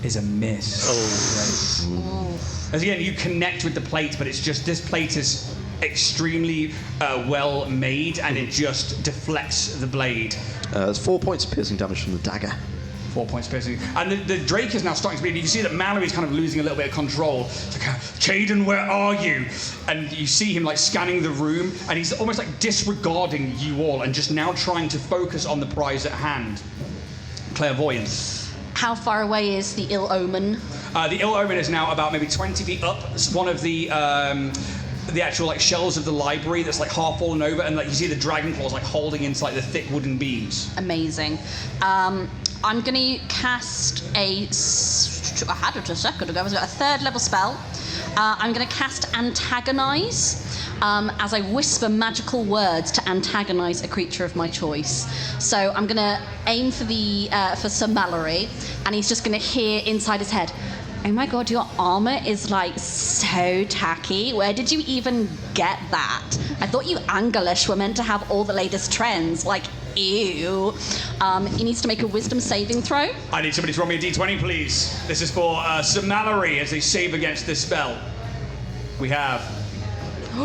S1: is a miss.
S3: Oh,
S1: As again, you connect with the plate, but it's just this plate is extremely well made, and it just deflects the blade.
S2: There's 4 points of piercing damage from the dagger.
S1: 4 points piercing. And the Drake is now starting to bleed. You can see that Mallory's kind of losing a little bit of control. It's like, Caden, where are you? And you see him like scanning the room, and he's almost like disregarding you all and just now trying to focus on the prize at hand. Clairvoyance.
S5: How far away is the ill omen?
S1: The ill omen is now about maybe 20 feet up. It's one of the actual like shelves of the library that's like half fallen over, and like you see the dragon claws like holding into like the thick wooden beams.
S5: Amazing. I'm going to cast I had it a second ago. I've got a 3rd level spell. I'm going to cast Antagonize as I whisper magical words to antagonize a creature of my choice. So I'm going to aim for Sir Mallory, and he's just going to hear inside his head, "Oh my god, your armor is like so tacky. Where did you even get that? I thought you Angorlish were meant to have all the latest trends. Like, ew." He needs to make a wisdom saving throw.
S1: I need somebody to roll me a d20, please. This is for Sir Mallory as they save against this spell. We have. For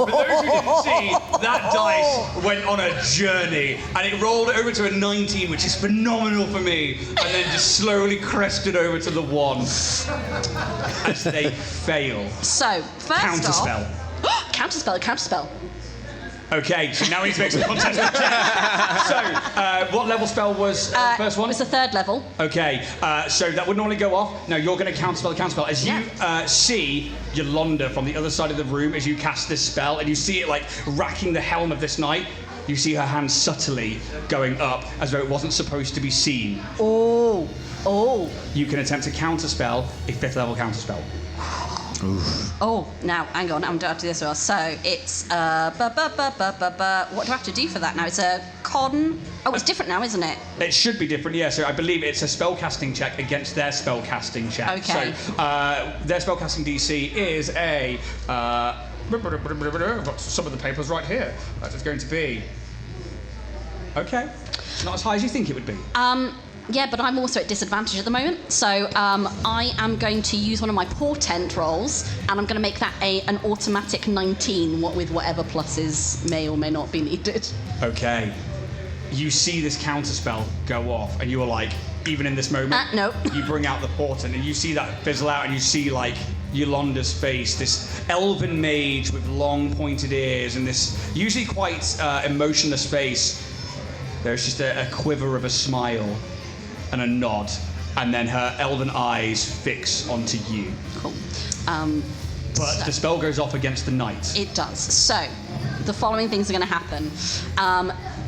S1: those who didn't see, that dice went on a journey, and it rolled over to a 19, which is phenomenal for me, and then just slowly crested over to the 1 as they fail.
S5: So, first
S1: Counterspell.
S5: off... Counterspell.
S1: Okay, so now we need to make some contest check. So, what level spell was first one?
S5: It was the 3rd level.
S1: Okay, so that would normally go off. Now you're going to counterspell the counterspell. As you see Yolanda from the other side of the room as you cast this spell, and you see it like racking the helm of this knight, you see her hand subtly going up as though it wasn't supposed to be seen.
S5: Oh.
S1: You can attempt to counterspell a 5th level counterspell.
S5: Oh, now, hang on, I'm going to do this as well. So it's, what do I have to do for that now? It's a con... Oh, it's different now, isn't it?
S1: It should be different, yeah. So I believe it's a spellcasting check against their spellcasting check.
S5: Okay.
S1: So their spellcasting DC is a... I've got some of the papers right here. That is going to be... Okay. Not as high as you think it would be.
S5: Yeah, but I'm also at disadvantage at the moment. So I am going to use one of my portent rolls, and I'm going to make that an automatic 19, with whatever pluses may or may not be needed.
S1: Okay. You see this counterspell go off, and you are like, even in this moment,
S5: no.
S1: You bring out the portent, and you see that fizzle out, and you see like Yolanda's face, this elven mage with long pointed ears, and this usually quite emotionless face. There's just a quiver of a smile and a nod, and then her elven eyes fix onto you.
S5: Cool.
S1: But the spell goes off against the knight.
S5: It does. So, the following things are going to happen.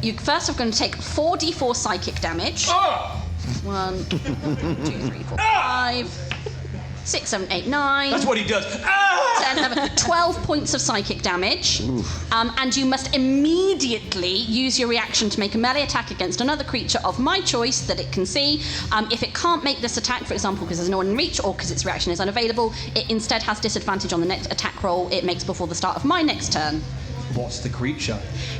S5: You first are going to take 4d4 psychic damage.
S1: Ah!
S5: 1, 2, 3, 4, 5, 6, 7, 8, 9.
S1: That's what he does. Ah!
S5: 10, 11, 12 points of psychic damage. And you must immediately use your reaction to make a melee attack against another creature of my choice that it can see. If it can't make this attack, for example, because there's no one in reach or because its reaction is unavailable, it instead has disadvantage on the next attack roll it makes before the start of my next turn.
S1: What's the creature?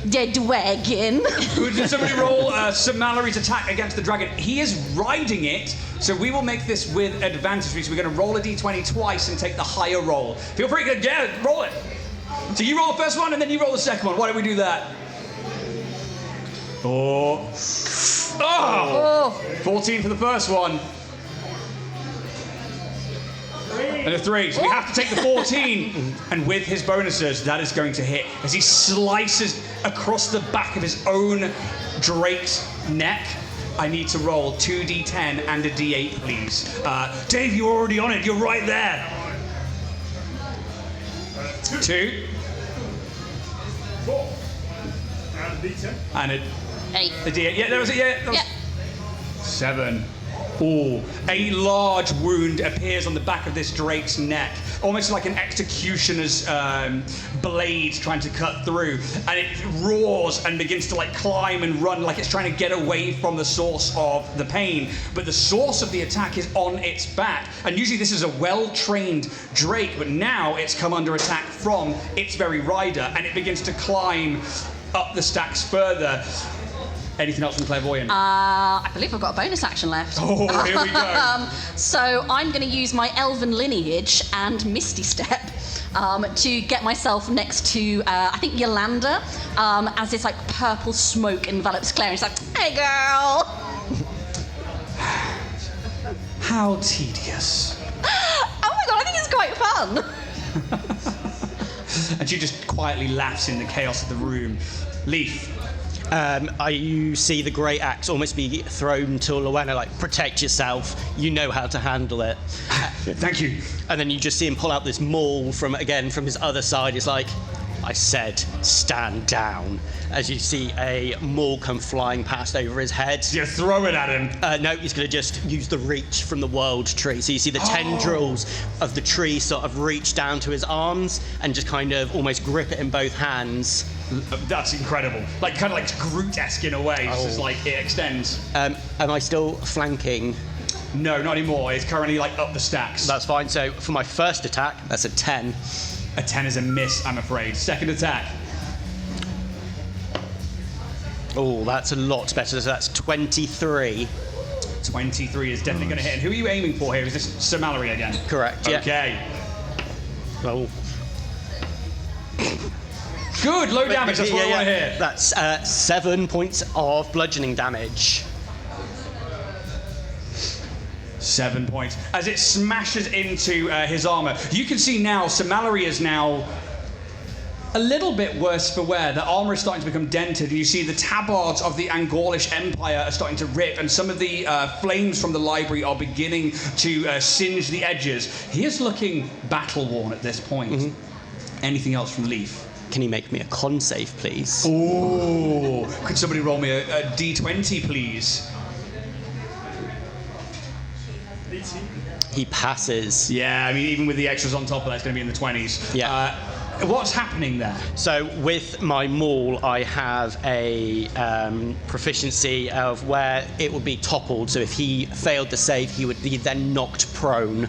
S5: Dead wagon.
S1: Did somebody roll Sir Mallory's attack against the dragon? He is riding it, so we will make this with advantage. So we're going to roll a d20 twice and take the higher roll. Feel free to roll it. So you roll the first one and then you roll the second one. Why don't we do that? Oh. 14 for the first one. And a 3. So we have to take the 14. And with his bonuses, that is going to hit as he slices across the back of his own drake's neck. I need to roll 2d10 and a d8, please. Dave, you're already on it. You're right there. 2.
S6: 4. And a d10.
S1: And a
S5: 8.
S1: d8. Yeah, that was it. Yeah. That was 7. Oh, a large wound appears on the back of this drake's neck, almost like an executioner's blade trying to cut through, and it roars and begins to like climb and run like it's trying to get away from the source of the pain. But the source of the attack is on its back, and usually this is a well-trained drake, but now it's come under attack from its very rider, and it begins to climb up the stacks further. Anything else from Clairvoyant?
S5: I believe I've got a bonus action left.
S1: Oh, here we go.
S5: So I'm going to use my elven lineage and Misty Step to get myself next to, I think, Yolanda, as this like purple smoke envelops Claire. And it's like, hey, girl.
S1: How tedious.
S5: Oh my god, I think it's quite fun.
S1: And she just quietly laughs in the chaos of the room. Leaf.
S3: You see the great axe almost be thrown to Luena, like, protect yourself, you know how to handle it.
S1: Thank you.
S3: And then you just see him pull out this maul from his other side. It's like, I said, stand down. As you see a maul come flying past over his head.
S1: You throw it at him.
S3: No, he's going to just use the reach from the world tree. So you see the tendrils of the tree sort of reach down to his arms and just kind of almost grip it in both hands.
S1: That's incredible. Like, kind of like Groot-esque in a way. It's just like it extends.
S3: Am I still flanking?
S1: No, not anymore. It's currently like up the stacks.
S3: That's fine. So for my first attack, that's a 10.
S1: A 10 is a miss, I'm afraid. Second attack.
S3: Oh, that's a lot better. So that's 23.
S1: 23 is definitely going to hit. And who are you aiming for here? Is this Sir Mallory again?
S3: Correct, yeah.
S1: Okay.
S3: Oh.
S1: Good, low damage. That's what I want to hear.
S3: That's 7 points of bludgeoning damage.
S1: 7 points. As it smashes into his armor, you can see now Sir Mallory is now a little bit worse for wear. The armor is starting to become dented, and you see the tabards of the Angorlish Empire are starting to rip, and some of the flames from the library are beginning to singe the edges. He is looking battle-worn at this point. Mm-hmm. Anything else from Leaf?
S3: Can you make me a con save, please?
S1: Ooh. Could somebody roll me a d20, please?
S3: He passes.
S1: Yeah, I mean, even with the extras on top of that, it's going to be in the 20s.
S3: Yeah.
S1: What's happening there?
S3: So with my maul, I have a proficiency of where it would be toppled. So if he failed the save, he would be then knocked prone.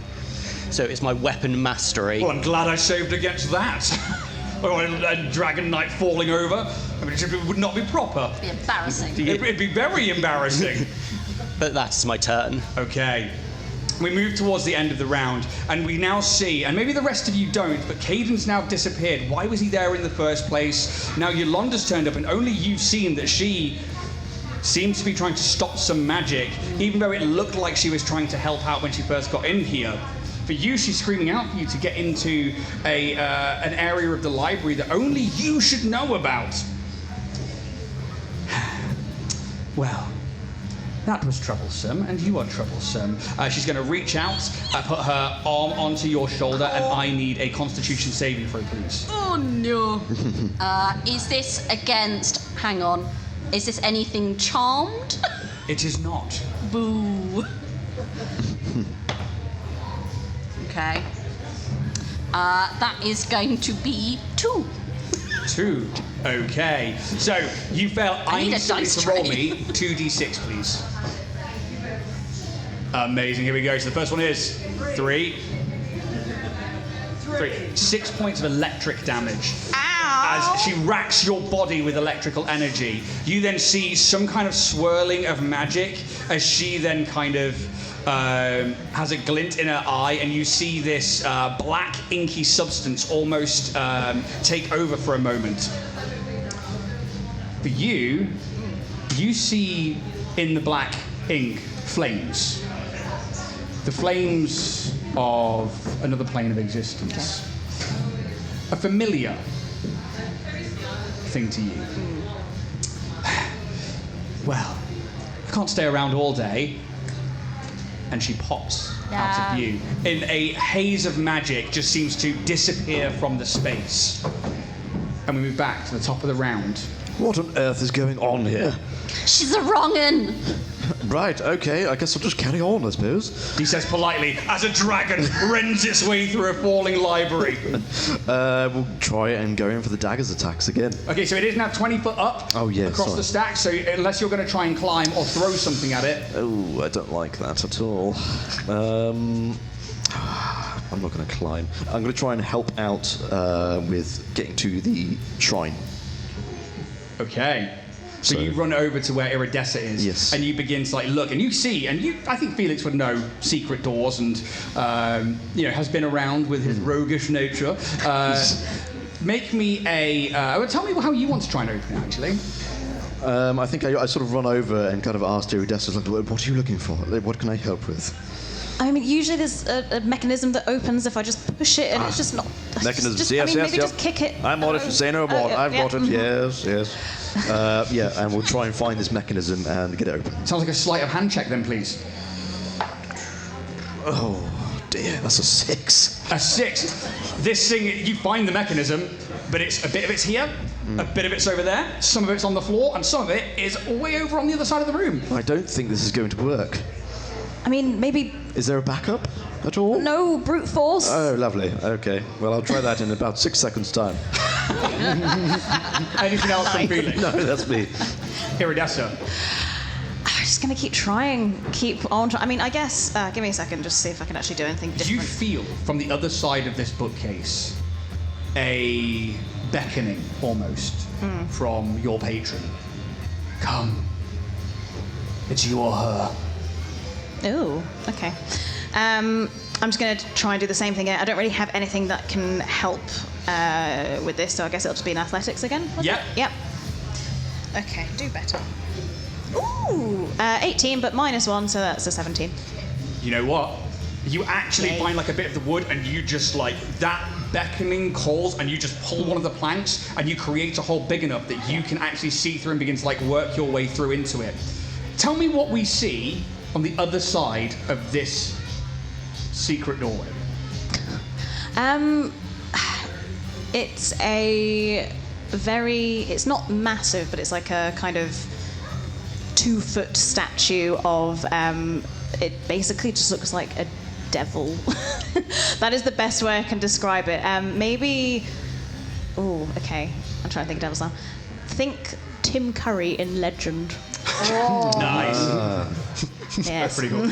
S3: So it's my weapon mastery.
S1: Well, I'm glad I saved against that. Or a dragon knight falling over. I mean, it would not be proper.
S5: It'd be embarrassing.
S1: It'd be very embarrassing.
S3: But that's my turn.
S1: Okay. We move towards the end of the round, and we now see, and maybe the rest of you don't, but Caden's now disappeared. Why was he there in the first place? Now Yolanda's turned up, and only you've seen that she seems to be trying to stop some magic, even though it looked like she was trying to help out when she first got in here. For you, she's screaming out for you to get into an area of the library that only you should know about. Well, that was troublesome, and you are troublesome. She's going to reach out, put her arm onto your shoulder, and I need a Constitution saving throw, please.
S5: Oh no. Is this against... Hang on. Is this anything charmed?
S1: It is not.
S5: Boo. Okay. That is going to be 2.
S1: 2. Okay. So you fail.
S5: I need a
S1: somebody
S5: dice
S1: to roll
S5: tray.
S1: me 2d6, please. Amazing. Here we go. So the first one is 3. 6 points of electric damage.
S5: Ow!
S1: As she racks your body with electrical energy, you then see some kind of swirling of magic as she then kind of has a glint in her eye, and you see this black inky substance almost take over for a moment. For you, you see in the black ink flames. The flames of another plane of existence. A familiar thing to you. Well, I can't stay around all day. And she pops out of view. In a haze of magic, just seems to disappear from the space. And we move back to the top of the round.
S2: What on earth is going on here?
S5: She's a wrong'un.
S2: Right, okay, I guess I'll just carry on, I suppose.
S1: He says politely, as a dragon rends its way through a falling library.
S2: We'll try and go in for the daggers attacks again.
S1: Okay, so it is now 20 foot up across the stack, so unless you're going to try and climb or throw something at it.
S2: Oh, I don't like that at all. I'm not going to climb. I'm going to try and help out with getting to the shrine.
S1: Okay. So you run over to where Iridessa is,
S2: yes,
S1: and you begin to look, and you see, and I think Felix would know secret doors, and has been around with his roguish nature. Make me tell me how you want to try and open it, actually.
S2: I think I sort of run over and kind of ask Iridessa, what are you looking for? What can I help with?
S4: I mean, usually there's a mechanism that opens if I just push it, and it's just not.
S2: Mechanism,
S4: maybe just kick it.
S2: I'm on it, say no more. I've got it, yes. And we'll try and find this mechanism and get it open.
S1: Sounds like a sleight of hand check then, please.
S2: Oh, dear, that's a 6.
S1: A 6. This thing, you find the mechanism, but a bit of it's here, a bit of it's over there, some of it's on the floor, and some of it is way over on the other side of the room.
S2: I don't think this is going to work.
S4: I mean, maybe...
S2: Is there a backup at all?
S4: No, brute force.
S2: Oh, lovely. Okay. Well, I'll try that in about 6 seconds' time.
S1: Anything else from Felix?
S2: No, that's me.
S1: Iridessa.
S4: I'm just going to keep trying, keep on trying. I mean, I guess... give me a second, just see if I can actually do anything different.
S1: You feel, from the other side of this bookcase, a beckoning, almost, from your patron. Come. It's you or her.
S4: Oh, okay. I'm just going to try and do the same thing. I don't really have anything that can help with this, so I guess it'll just be in athletics again.
S1: Yep.
S4: Yep. Okay, do better. Ooh, 18, but -1, so that's a 17.
S1: You know what? You actually find a bit of the wood, and you just that beckoning calls, and you just pull one of the planks, and you create a hole big enough that you can actually see through and begin to work your way through into it. Tell me what we see on the other side of this secret doorway.
S4: It's it's not massive, but it's like a kind of 2-foot statue of it basically just looks like a devil. That is the best way I can describe it. Maybe. Oh, okay. I'm trying to think of devils now. Think Tim Curry in Legend.
S5: Oh.
S1: Nice.
S4: Yes.
S1: Pretty cool.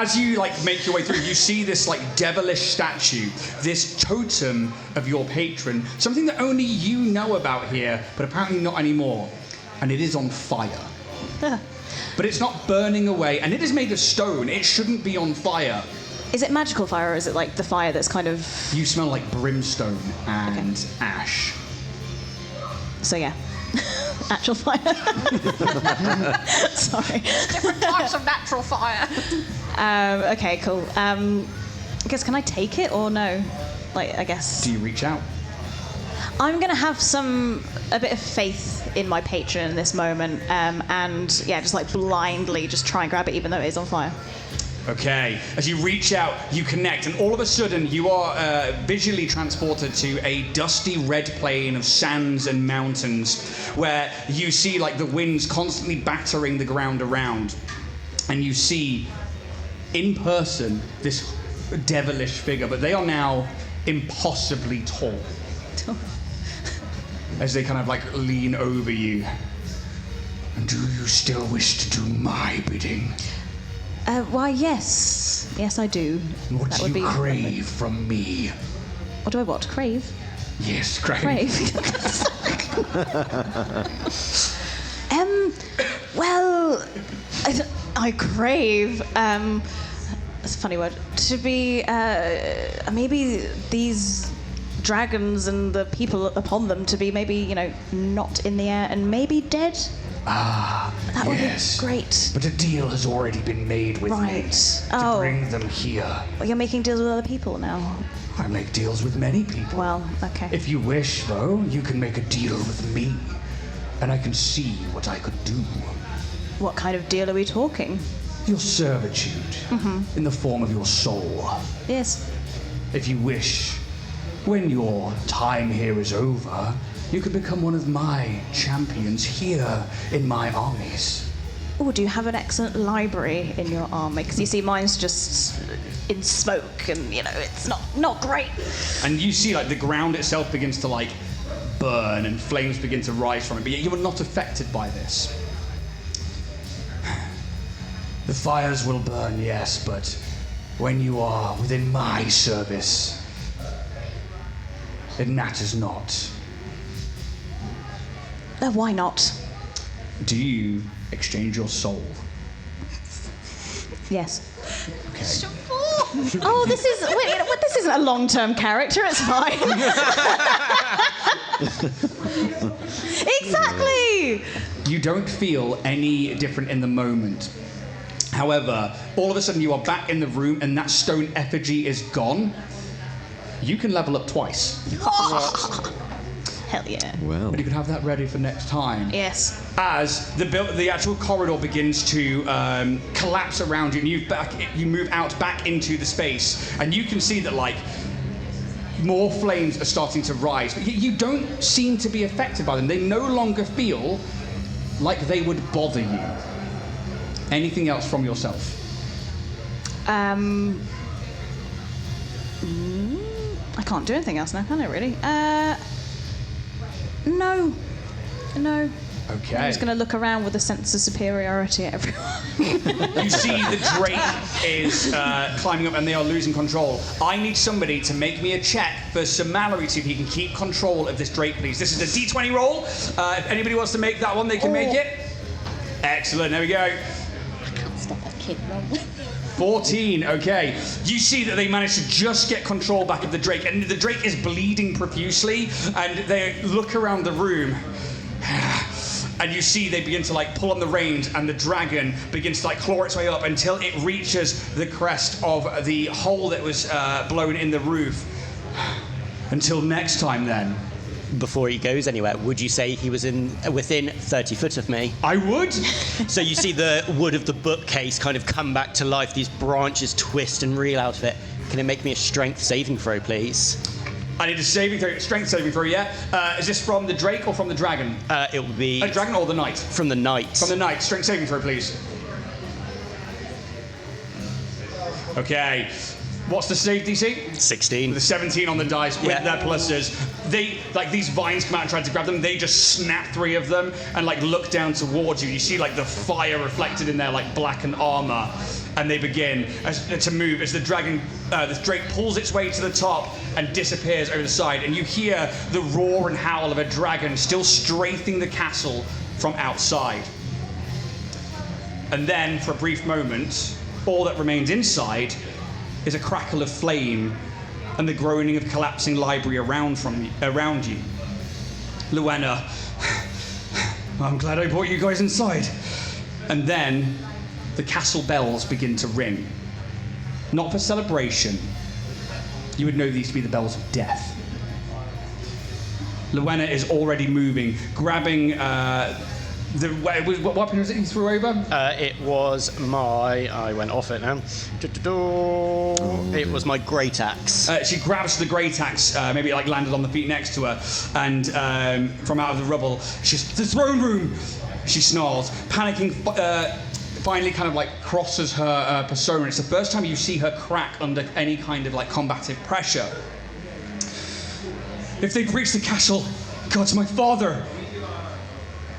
S1: As you make your way through, you see this devilish statue, this totem of your patron, something that only you know about here, but apparently not anymore. And it is on fire. But it's not burning away, and it is made of stone. It shouldn't be on fire.
S4: Is it magical fire, or is it like the fire that's kind of...
S1: You smell like brimstone and ash.
S4: So yeah. Actual fire. Sorry.
S5: Different types of natural fire.
S4: Okay, cool. I guess, can I take it or no? I guess.
S1: Do you reach out?
S4: I'm going to have a bit of faith in my patron in this moment, and yeah, just blindly just try and grab it even though it is on fire.
S1: Okay, as you reach out, you connect, and all of a sudden you are visually transported to a dusty red plain of sands and mountains where you see the winds constantly battering the ground around, and you see in person this devilish figure, but they are now impossibly tall as they kind of lean over you. And do you still wish to do my bidding?
S4: Why, yes. Yes, I do.
S1: What do you crave from me?
S4: What do I what? Crave?
S1: Yes, crave.
S4: Well, I crave, that's a funny word, to be, maybe these dragons and the people upon them to be maybe, not in the air and maybe dead. That would be great.
S1: But a deal has already been made with me to bring them here.
S4: Well, you're making deals with other people now.
S1: I make deals with many people.
S4: Well, okay.
S1: If you wish, though, you can make a deal with me, and I can see what I could do.
S4: What kind of deal are we talking?
S1: Your servitude, in the form of your soul.
S4: Yes.
S1: If you wish, when your time here is over, you could become one of my champions here in my armies.
S4: Oh, do you have an excellent library in your army? Because you see, mine's just in smoke, and it's not great.
S1: And you see, the ground itself begins to burn, and flames begin to rise from it. But yet you are not affected by this. The fires will burn, yes, but when you are within my service, it matters not.
S4: Why not?
S1: Do you exchange your soul?
S4: Yes.
S1: Okay.
S4: Oh, this isn't a long-term character. It's fine. Exactly.
S1: You don't feel any different in the moment. However, all of a sudden you are back in the room, and that stone effigy is gone. You can level up twice.
S4: Hell yeah.
S2: Well.
S1: But you can have that ready for next time.
S4: Yes.
S1: As the actual corridor begins to collapse around you, and you move out back into the space, and you can see that more flames are starting to rise, but you don't seem to be affected by them. They no longer feel like they would bother you. Anything else from yourself?
S4: I can't do anything else now, can I really? No.
S1: Okay.
S4: I'm just going to look around with a sense of superiority at everyone.
S1: You see the drake is climbing up, and they are losing control. I need somebody to make me a check for Sir Mallory to see if he can keep control of this drake, please. This is a D20 roll. If anybody wants to make that one, they can make it. Excellent, there we go.
S5: I can't stop that kid wrong.
S1: 14, okay. You see that they managed to just get control back of the drake, and the drake is bleeding profusely, and they look around the room. And you see they begin to pull on the reins, and the dragon begins to claw its way up until it reaches the crest of the hole that was blown in the roof. Until next time then.
S3: Before he goes anywhere, would you say he was within 30 foot of me?
S1: I would.
S3: So you see the wood of the bookcase kind of come back to life, these branches twist and reel out of it. Can it make me a strength saving throw, please?
S1: I need a strength saving throw, yeah? Is this from the drake or from the dragon?
S3: It will be...
S1: A dragon or the knight?
S3: From the knight.
S1: From the knight. Strength saving throw, please. Okay. What's the save DC?
S3: 16.
S1: With a 17 on the dice with
S3: Yeah.
S1: their pluses. They, like, these vines come out and try to grab them. They just snap 3 of them and, like, look down towards you. You see, like, the fire reflected in their, like, blackened armor. And they begin to move as the drake pulls its way to the top and disappears over the side. And you hear the roar and howl of a dragon still strafing the castle from outside. And then, for a brief moment, all that remains inside is a crackle of flame and the groaning of collapsing library around you. Luenna, I'm glad I brought you guys inside. And then the castle bells begin to ring. Not for celebration. You would know these to be the bells of death. Luenna is already moving, grabbing what weapon was it you threw over?
S3: It was my... I went off it now. It was my great axe.
S1: She grabs the great axe, maybe it like landed on the feet next to her, and from out of the rubble, she's the throne room. She snarls, panicking. Finally, kind of like crosses her persona. It's the first time you see her crack under any kind of like combative pressure. If they breach the castle, God's my father.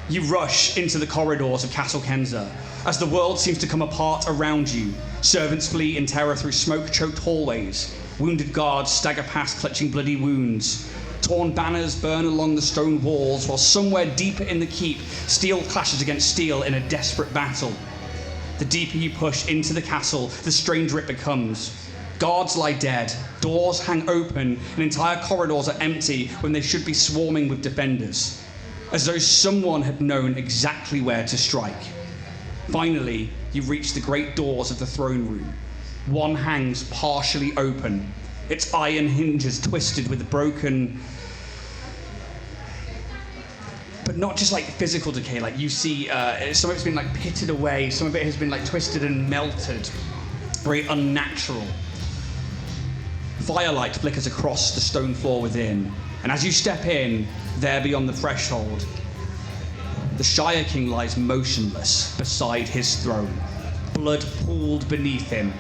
S1: You rush into the corridors of Castle Kensa as the world seems to come apart around you. Servants flee in terror through smoke-choked hallways. Wounded guards stagger past clutching bloody wounds. Torn banners burn along the stone walls, while somewhere deeper in the keep, steel clashes against steel in a desperate battle. The deeper you push into the castle, the stranger it becomes. Guards lie dead, doors hang open, and entire corridors are empty when they should be swarming with defenders. As though someone had known exactly where to strike. Finally, you reach the great doors of the throne room. One hangs partially open, its iron hinges twisted with broken... But not just like physical decay, like you see some of it's been like pitted away, some of it has been like twisted and melted. Very unnatural. Firelight flickers across the stone floor within, and as you step in, there beyond the threshold, the Shire-King lies motionless beside his throne, blood pooled beneath him,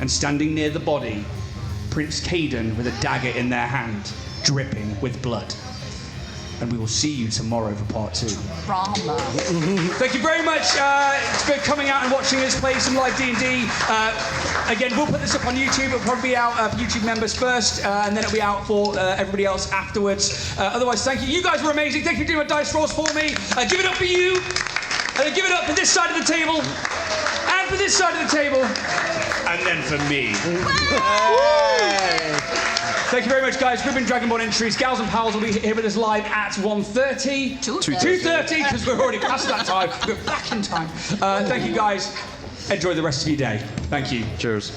S1: and standing near the body, Prince Caden with a dagger in their hand, dripping with blood. And we will see you tomorrow for part 2.
S5: Drama.
S1: Thank you very much for coming out and watching us play some live D&D. Again, we'll put this up on YouTube. It'll probably be out for YouTube members first, and then it'll be out for everybody else afterwards. Otherwise, thank you. You guys were amazing. Thank you for doing my dice rolls for me. Give it up for you. And then give it up for this side of the table. And for this side of the table. And then for me. Thank you very much, guys. We've been Dragonborn Entries. Gals and Pals will be here with us live at 1:30. 2:30, because we're already past that time. We're back in time. Thank you, guys. Enjoy the rest of your day. Thank you.
S2: Cheers.